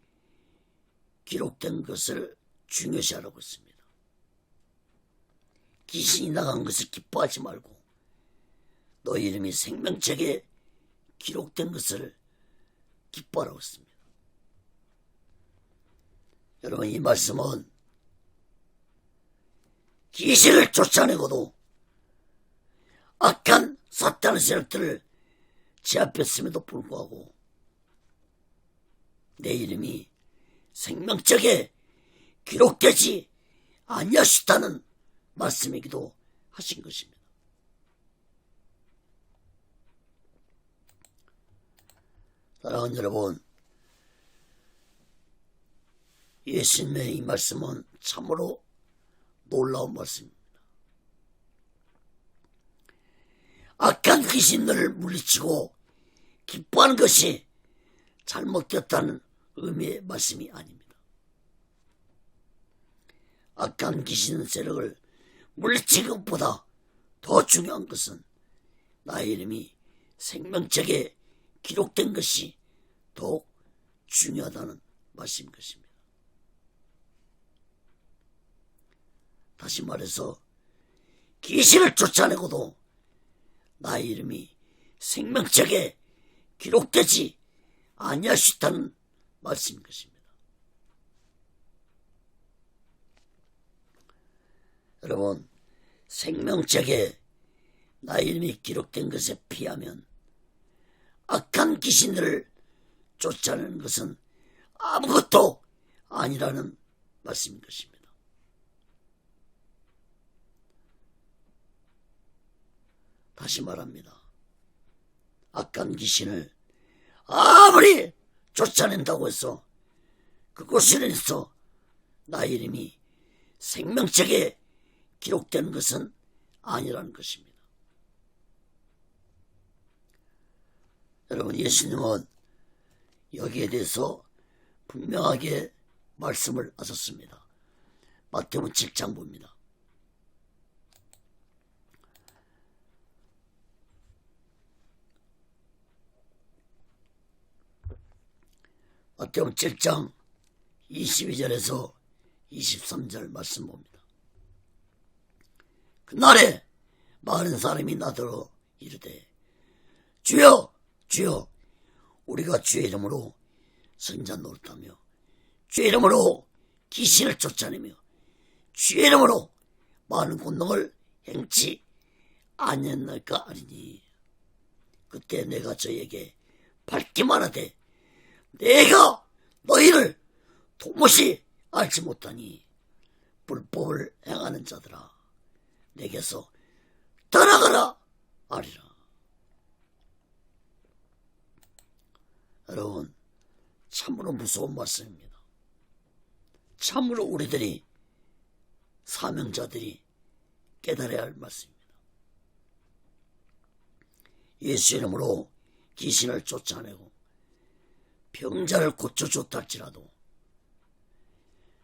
기록된 것을 중요시하라고 했습니다. 귀신이 나간 것을 기뻐하지 말고 너희 이름이 생명책에 기록된 것을 기뻐하라고 했습니다. 여러분, 이 말씀은 귀신을 쫓아내고도 악한 사탄의 세력들을 제압했음에도 불구하고 내 이름이 생명책에 기록되지 아니하셨다는 말씀이기도 하신 것입니다. 사랑하는 여러분, 예수님의 이 말씀은 참으로 놀라운 말씀입니다. 악한 귀신들을 물리치고 기뻐하는 것이 잘못되었다는 의미의 말씀이 아닙니다. 악한 귀신 세력을 물리치는 것보다 더 중요한 것은 나의 이름이 생명책에 기록된 것이 더욱 중요하다는 말씀인 것입니다. 다시 말해서 귀신을 쫓아내고도 나의 이름이 생명책에 기록되지 아니할 수 있다는 말씀인 것입니다. 여러분, 생명책에 나의 이름이 기록된 것에 비하면 악한 귀신들을 쫓아내는 것은 아무것도 아니라는 말씀인 것입니다. 다시 말합니다. 악한 귀신을 아무리 쫓아낸다고 해서 그곳에서 나의 이름이 생명책에 기록되는 것은 아니라는 것입니다. 여러분, 예수님은 여기에 대해서 분명하게 말씀을 하셨습니다. 마태복음 7장 봅니다. 마태복음 7장 22절에서 23절 말씀 봅니다. 그날에 많은 사람이 나더러 이르되 주여 주여 우리가 주의 이름으로 선자 노릇하며 주의 이름으로 귀신을 쫓아내며 주의 이름으로 많은 권능을 행치 아니했나이까 하리니 그때 내가 저에게 밝게 말하되 내가 너희를 도무지 알지 못하니 불법을 행하는 자들아 내게서 떠나가라 하리라. 여러분, 참으로 무서운 말씀입니다. 참으로 우리들이 사명자들이 깨달아야 할 말씀입니다. 예수 이름으로 귀신을 쫓아내고 병자를 고쳐줬다 할지라도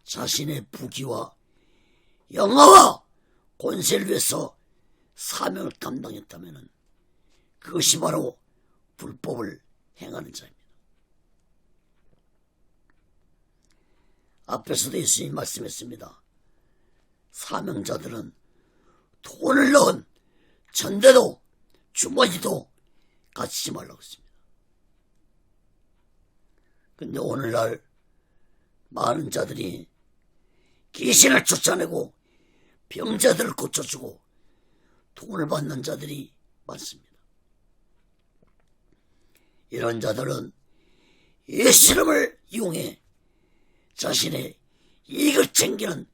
자신의 부귀와 영화와 권세를 위해서 사명을 감당했다면 그것이 바로 불법을 행하는 자입니다. 앞에서도 예수님이 말씀했습니다. 사명자들은 돈을 넣은 전대도 주머니도 가지지 말라고 했습니다. 근데 오늘날 많은 자들이 귀신을 쫓아내고 병자들을 고쳐주고 돈을 받는 자들이 많습니다. 이런 자들은 예수 이름을 이용해 자신의 이익을 챙기는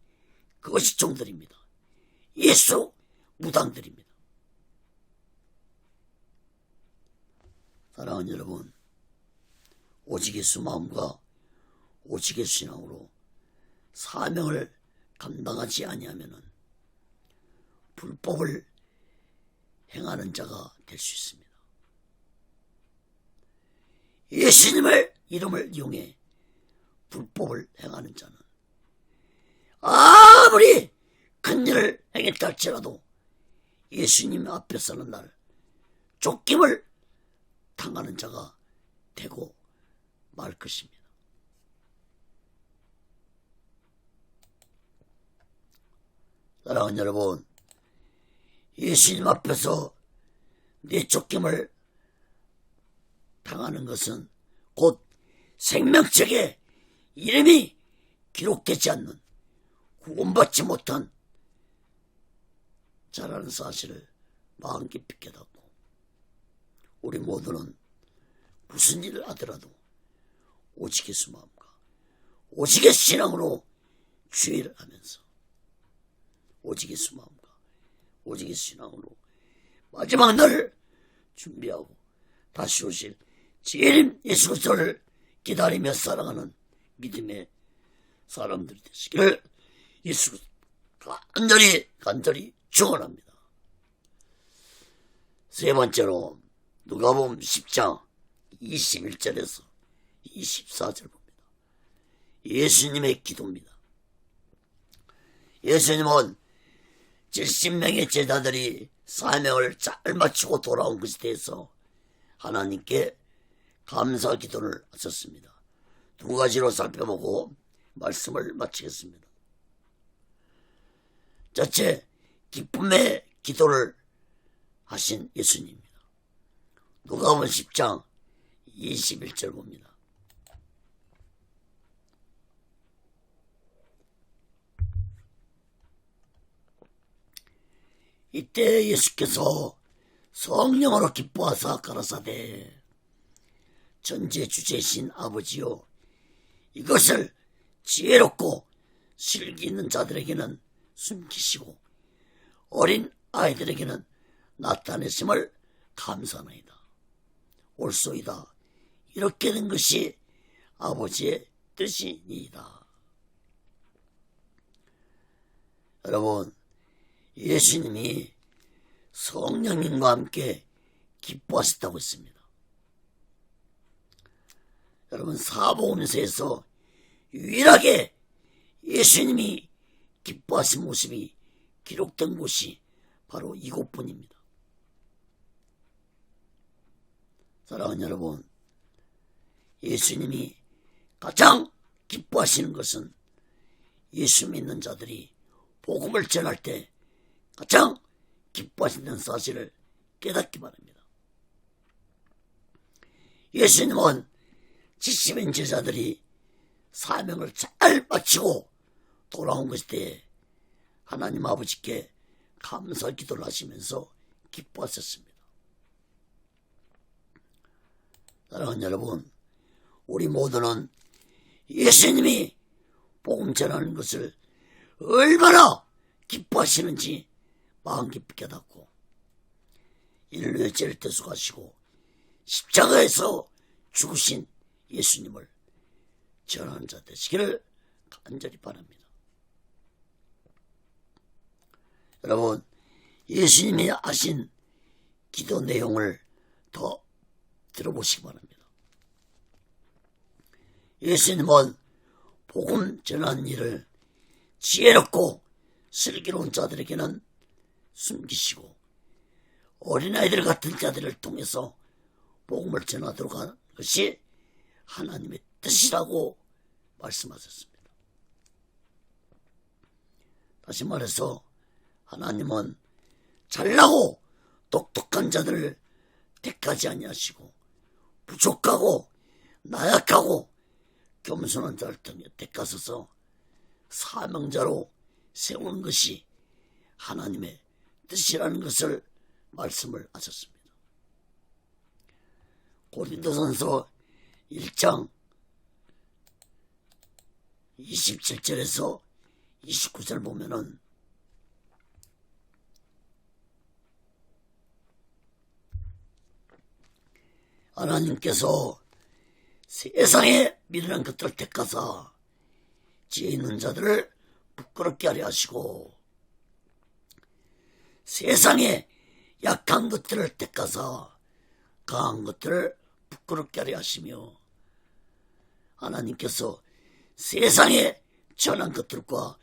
그것이 종들입니다. 예수 무당들입니다. 사랑하는 여러분, 오직 예수 마음과 오직 예수 신앙으로 사명을 감당하지 아니하면 불법을 행하는 자가 될 수 있습니다. 예수님의 이름을 이용해 불법을 행하는 자는 아무리 큰 일을 행했다 할지라도 예수님 앞에서는 날 쫓김을 당하는 자가 되고 말 것입니다. 사랑하는 여러분, 예수님 앞에서 내 쫓김을 당하는 것은 곧 생명책에 이름이 기록되지 않는 구원받지 못한 잘하는 사실을 마음 깊이 깨닫고 우리 모두는 무슨 일을 하더라도 오직 예수 마음과 오직의 신앙으로 주의를 하면서 오직 예수 마음과 오직 예수 신앙으로 마지막 날을 준비하고 다시 오실 주님 예수 그리스도를 기다리며 살아가는 믿음의 사람들이 되시기를 예수 간절히 축원합니다. 세 번째로 누가복음 10장 21절에서 24절 봅니다. 예수님의 기도입니다. 예수님은 70명의 제자들이 사명을 잘 마치고 돌아온 것에 대해서 하나님께 감사 기도를 하셨습니다. 두 가지로 살펴보고 말씀을 마치겠습니다. 첫째, 기쁨의 기도를 하신 예수님입니다. 누가복음 10장 21절 봅니다. 이때 예수께서 성령으로 기뻐하사 가라사대 전제 주제신 아버지요, 이것을 지혜롭고 실기 있는 자들에게는 숨기시고 어린 아이들에게는 나타내심을 감사하나이다. 옳소이다. 이렇게 된 것이 아버지의 뜻이니이다. 여러분, 예수님이 성령님과 함께 기뻐하셨다고 했습니다. 여러분, 사복음서에서 유일하게 예수님이 기뻐하신 모습이 기록된 곳이 바로 이곳뿐입니다. 사랑하는 여러분, 예수님이 가장 기뻐하시는 것은 예수 믿는 자들이 복음을 전할 때 가장 기뻐하신다는 사실을 깨닫기 바랍니다. 예수님은 70인 제자들이 사명을 잘 마치고 돌아온 것에 대해 하나님 아버지께 감사 기도를 하시면서 기뻐하셨습니다. 사랑하는 여러분, 우리 모두는 예수님이 복음 전하는 것을 얼마나 기뻐하시는지 마음 깊이 깨닫고 인류의 죄를 대속하시고 십자가에서 죽으신 예수님을 전하는 자 되시기를 간절히 바랍니다. 여러분, 예수님이 하신 기도 내용을 더 들어보시기 바랍니다. 예수님은 복음 전하는 일을 지혜롭고 슬기로운 자들에게는 숨기시고 어린아이들 같은 자들을 통해서 복음을 전하도록 하는 것이 하나님의 뜻이라고 말씀하셨습니다. 다시 말해서 하나님은 잘나고 똑똑한 자들을 택하지 아니하시고 부족하고 나약하고 겸손한 자를 통해 택하셔서 사명자로 세우는 것이 하나님의 뜻이라는 것을 말씀을 하셨습니다. 고린도전서 1장 27절에서 29절 보면은 하나님께서 세상에 미련한 것들을 택하사 지혜 있는 자들을 부끄럽게 하려 하시고 세상에 약한 것들을 택하사 강한 것들을 부끄럽게 하려 하시며 하나님께서 세상에 전한 것들과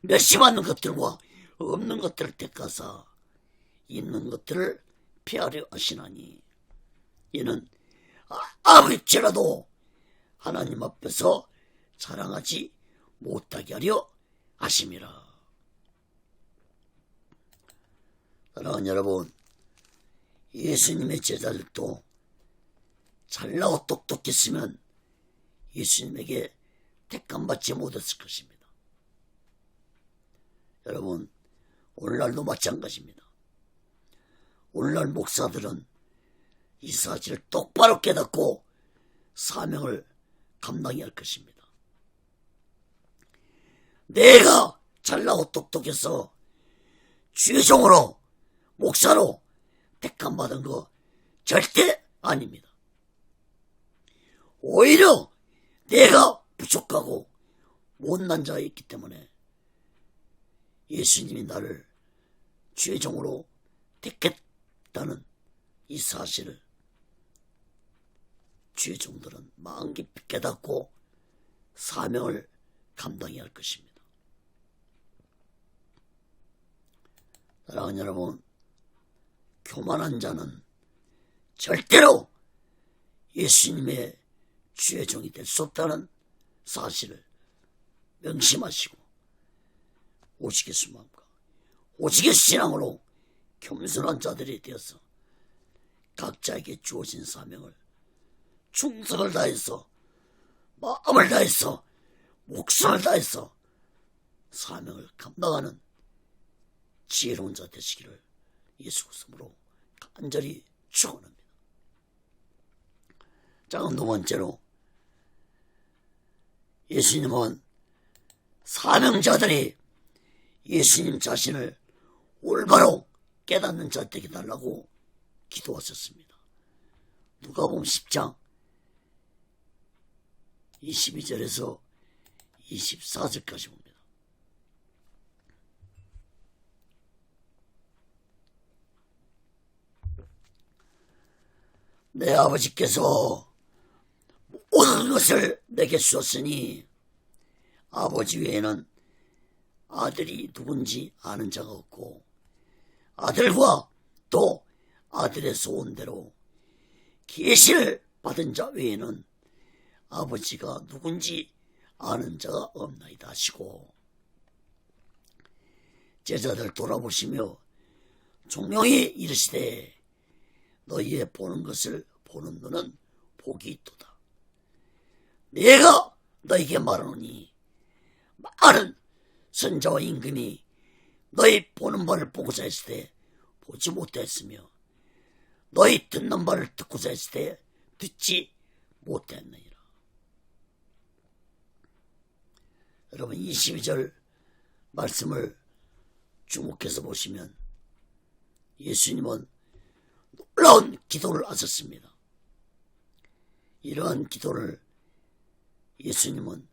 멸시받는 것들과 없는 것들을 택하사 있는 것들을 피하려 하시나니 이는 아무리지라도 하나님 앞에서 자랑하지 못하게 하려 하심이라. 사랑하는 여러분, 예수님의 제자들도 잘나고 똑똑했으면 예수님에게 택함받지 못했을 것입니다. 여러분, 오늘날도 마찬가지입니다. 오늘날 목사들은 이 사실을 똑바로 깨닫고 사명을 감당해야 할 것입니다. 내가 잘나고 똑똑해서 주의 종으로 목사로 택함받은 거 절대 아닙니다. 오히려 내가 부족하고 못난 자였기 때문에 예수님이 나를 주의 종으로 택했다는 이 사실을 주의 종들은 마음 깊이 깨닫고 사명을 감당해야 할 것입니다. 사랑하는 여러분, 교만한 자는 절대로 예수님의 주의 종이 될 수 없다는 사실을 명심하시고 오직의 순망과 오직의 신앙으로 겸손한 자들이 되어서 각자에게 주어진 사명을 충성을 다해서 마음을 다해서 목숨을 다해서 사명을 감당하는 지혜로운 자 되시기를 예수 그리스도로 간절히 축원합니다. 자, 두 번째로 예수님은 사명자들이 예수님 자신을 올바로 깨닫는 자 되게 달라고 기도하셨습니다. 누가복음 10장 22절에서 24절까지 봅니다. 내 아버지께서 모든 것을 내게 주었으니 아버지 외에는 아들이 누군지 아는 자가 없고 아들과 또 아들의 소원대로 계시를 받은 자 외에는 아버지가 누군지 아는 자가 없나이다 하시고, 제자들 돌아보시며 종용히 이르시되 너희의 보는 것을 보는 너는 복이 있도다. 내가 너희에게 말하노니 많은 선자와 임금이 너희 보는 바를 보고자 했을 때 보지 못했으며 너희 듣는 바를 듣고자 했을 때 듣지 못했느니라. 여러분, 22절 말씀을 주목해서 보시면 예수님은 놀라운 기도를 하셨습니다. 이러한 기도를 예수님은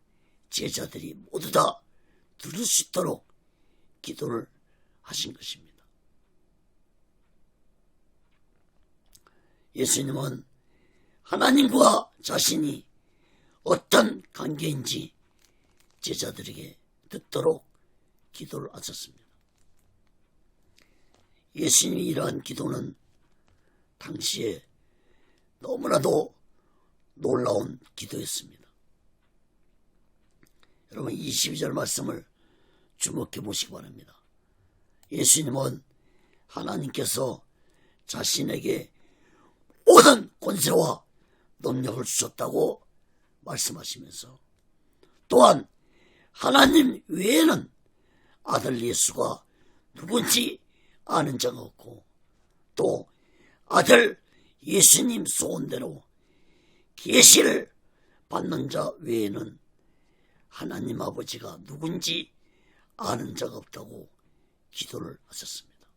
제자들이 모두 다 들을 수 있도록 기도를 하신 것입니다. 예수님은 하나님과 자신이 어떤 관계인지 제자들에게 듣도록 기도를 하셨습니다. 예수님이 이러한 기도는 당시에 너무나도 놀라운 기도였습니다. 여러분, 22절 말씀을 주목해 보시기 바랍니다. 예수님은 하나님께서 자신에게 모든 권세와 능력을 주셨다고 말씀하시면서 또한 하나님 외에는 아들 예수가 누군지 아는 자가 없고 또 아들 예수님 소원대로 계시를 받는 자 외에는 하나님 아버지가 누군지 아는 자가 없다고 기도를 하셨습니다.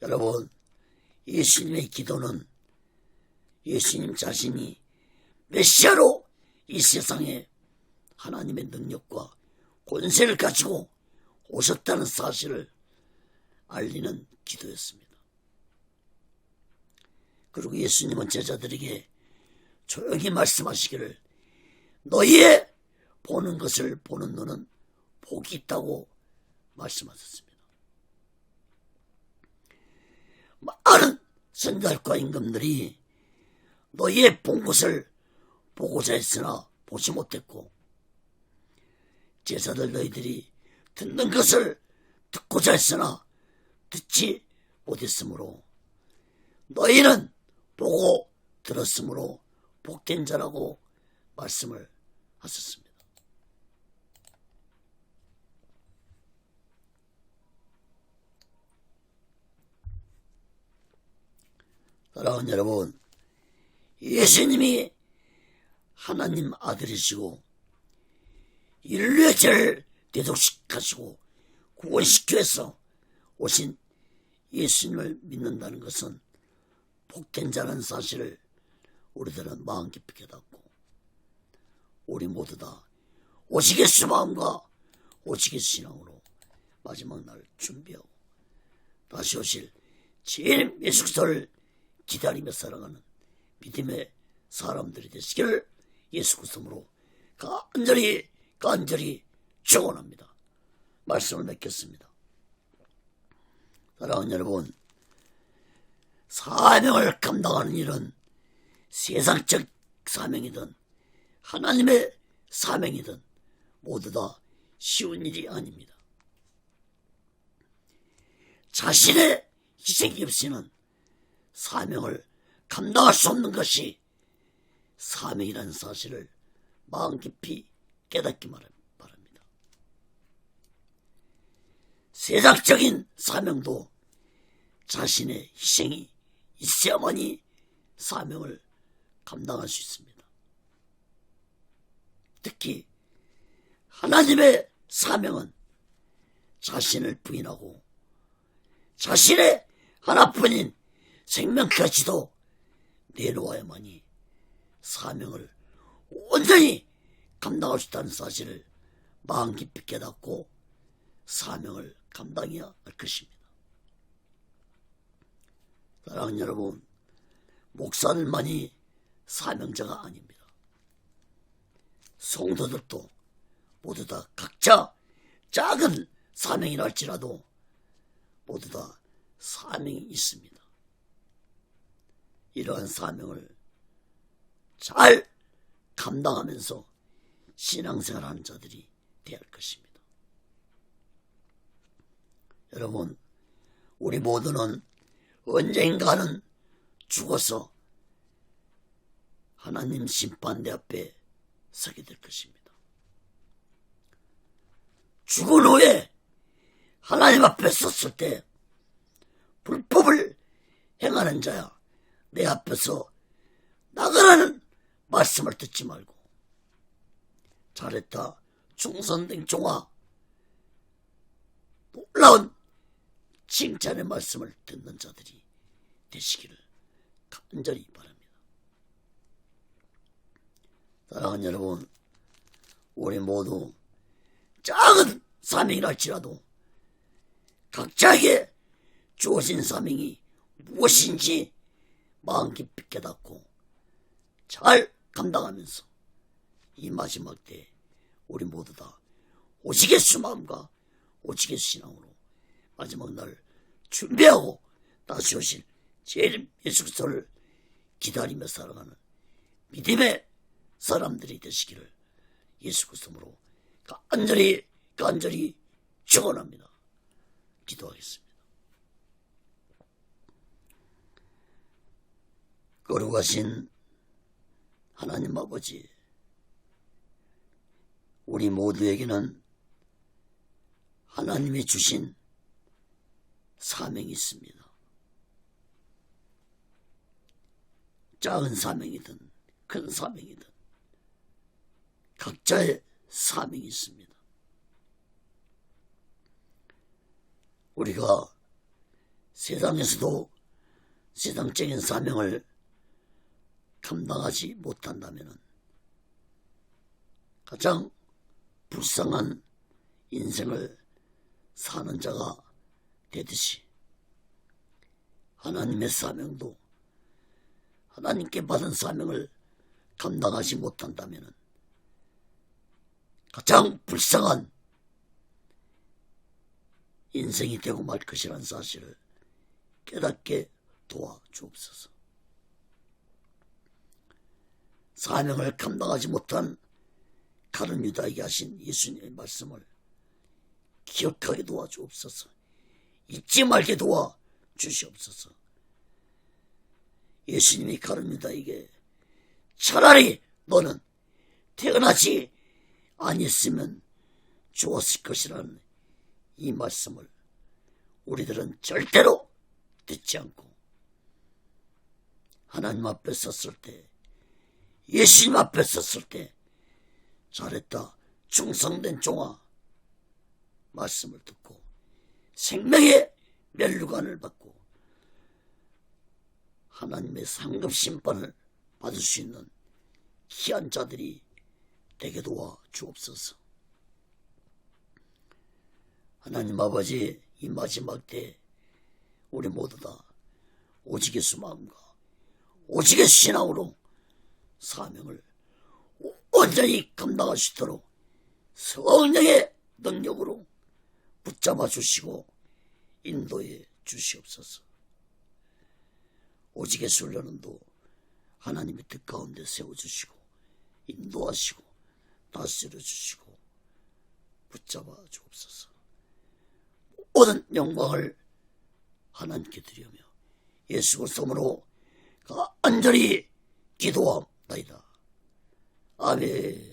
여러분, 예수님의 기도는 예수님 자신이 메시아로 이 세상에 하나님의 능력과 권세를 가지고 오셨다는 사실을 알리는 기도였습니다. 그리고 예수님은 제자들에게 조용히 말씀하시기를 너희의 보는 것을 보는 너는 복이 있다고 말씀하셨습니다. 많은 선지자과 임금들이 너희의 본 것을 보고자 했으나 보지 못했고 제자들 너희들이 듣는 것을 듣고자 했으나 듣지 못했으므로 너희는 보고 들었으므로 복된 자라고 말씀을 하셨습니다. 사랑하는 여러분, 예수님이 하나님 아들이시고 인류의 죄를 대속시키시고 구원시켜서 오신 예수님을 믿는다는 것은 복된 자라는 사실을 우리들은 마음 깊이 깨닫고 우리 모두 다 오시겠수 마음과 오시겠수 신앙으로 마지막 날 준비하고 다시 오실 주님 예수 그리스도를 기다리며 살아가는 믿음의 사람들이 되시기를 예수 그리스도로 간절히 축원합니다. 말씀을 맺겠습니다. 사랑하는 여러분, 사명을 감당하는 일은 세상적 사명이든 하나님의 사명이든 모두 다 쉬운 일이 아닙니다. 자신의 희생이 없이는 사명을 감당할 수 없는 것이 사명이라는 사실을 마음 깊이 깨닫기 바랍니다. 세상적인 사명도 자신의 희생이 있어야만이 사명을 감당할 수 있습니다. 특히 하나님의 사명은 자신을 부인하고 자신의 하나뿐인 생명까지도 내놓아야만이 사명을 온전히 감당할 수 있다는 사실을 마음 깊이 깨닫고 사명을 감당해야 할 것입니다. 사랑하는 여러분, 목사들만이 사명자가 아닙니다. 성도들도 모두 다 각자 작은 사명이라 할지라도 모두 다 사명이 있습니다. 이러한 사명을 잘 감당하면서 신앙생활하는 자들이 되어야 할 것입니다. 여러분, 우리 모두는 언젠가는 죽어서 하나님 심판대 앞에 서게 될 것입니다. 죽은 후에 하나님 앞에 섰을 때 불법을 행하는 자야, 내 앞에서 나가라는 말씀을 듣지 말고 잘했다, 충성된 종아, 놀라운 칭찬의 말씀을 듣는 자들이 되시기를 간절히 바랍니다. 사랑하는 여러분, 우리 모두 작은 사명이라 할지라도 각자에게 주어진 사명이 무엇인지 마음 깊이 깨닫고 잘 감당하면서 이 마지막 때 우리 모두 다 오시겠수 마음과 오시겠수 신앙으로 마지막 날 준비하고 다시 오실 주님 예수 그리스도를 기다리며 살아가는 믿음의 사람들이 되시기를 예수 그리스도로 간절히 축원합니다. 기도하겠습니다. 거룩하신 하나님 아버지, 우리 모두에게는 하나님이 주신 사명이 있습니다. 작은 사명이든 큰 사명이든 각자의 사명이 있습니다. 우리가 세상에서도 세상적인 사명을 감당하지 못한다면 가장 불쌍한 인생을 사는 자가 되듯이 하나님의 사명도 하나님께 받은 사명을 감당하지 못한다면 가장 불쌍한 인생이 되고 말 것이라는 사실을 깨닫게 도와주옵소서. 사명을 감당하지 못한 가룟 유다에게 하신 예수님의 말씀을 기억하게 도와주옵소서. 잊지 말게 도와주시옵소서. 예수님이 가룟 유다에게 차라리 너는 태어나지 아니했으면 좋았을 것이라는 이 말씀을 우리들은 절대로 듣지 않고 하나님 앞에 섰을 때, 예수님 앞에 섰을 때 잘했다 충성된 종아 말씀을 듣고 생명의 멸류관을 받고 하나님의 상급 심판을 받을 수 있는 귀한 자들이 되게 도와 주옵소서. 하나님 아버지, 이 마지막 때 우리 모두 다 오직의 수마음과 오직의 신앙으로 사명을 온전히 감당할 수 있도록 성령의 능력으로 붙잡아 주시고 인도해 주시옵소서. 오직의 훈련도 하나님의 뜻 가운데 세워주시고 인도하시고 다스려 주시고 붙잡아 주옵소서. 모든 영광을 하나님께 드리며 예수 그리스도로 간절히 기도합니다. 아멘.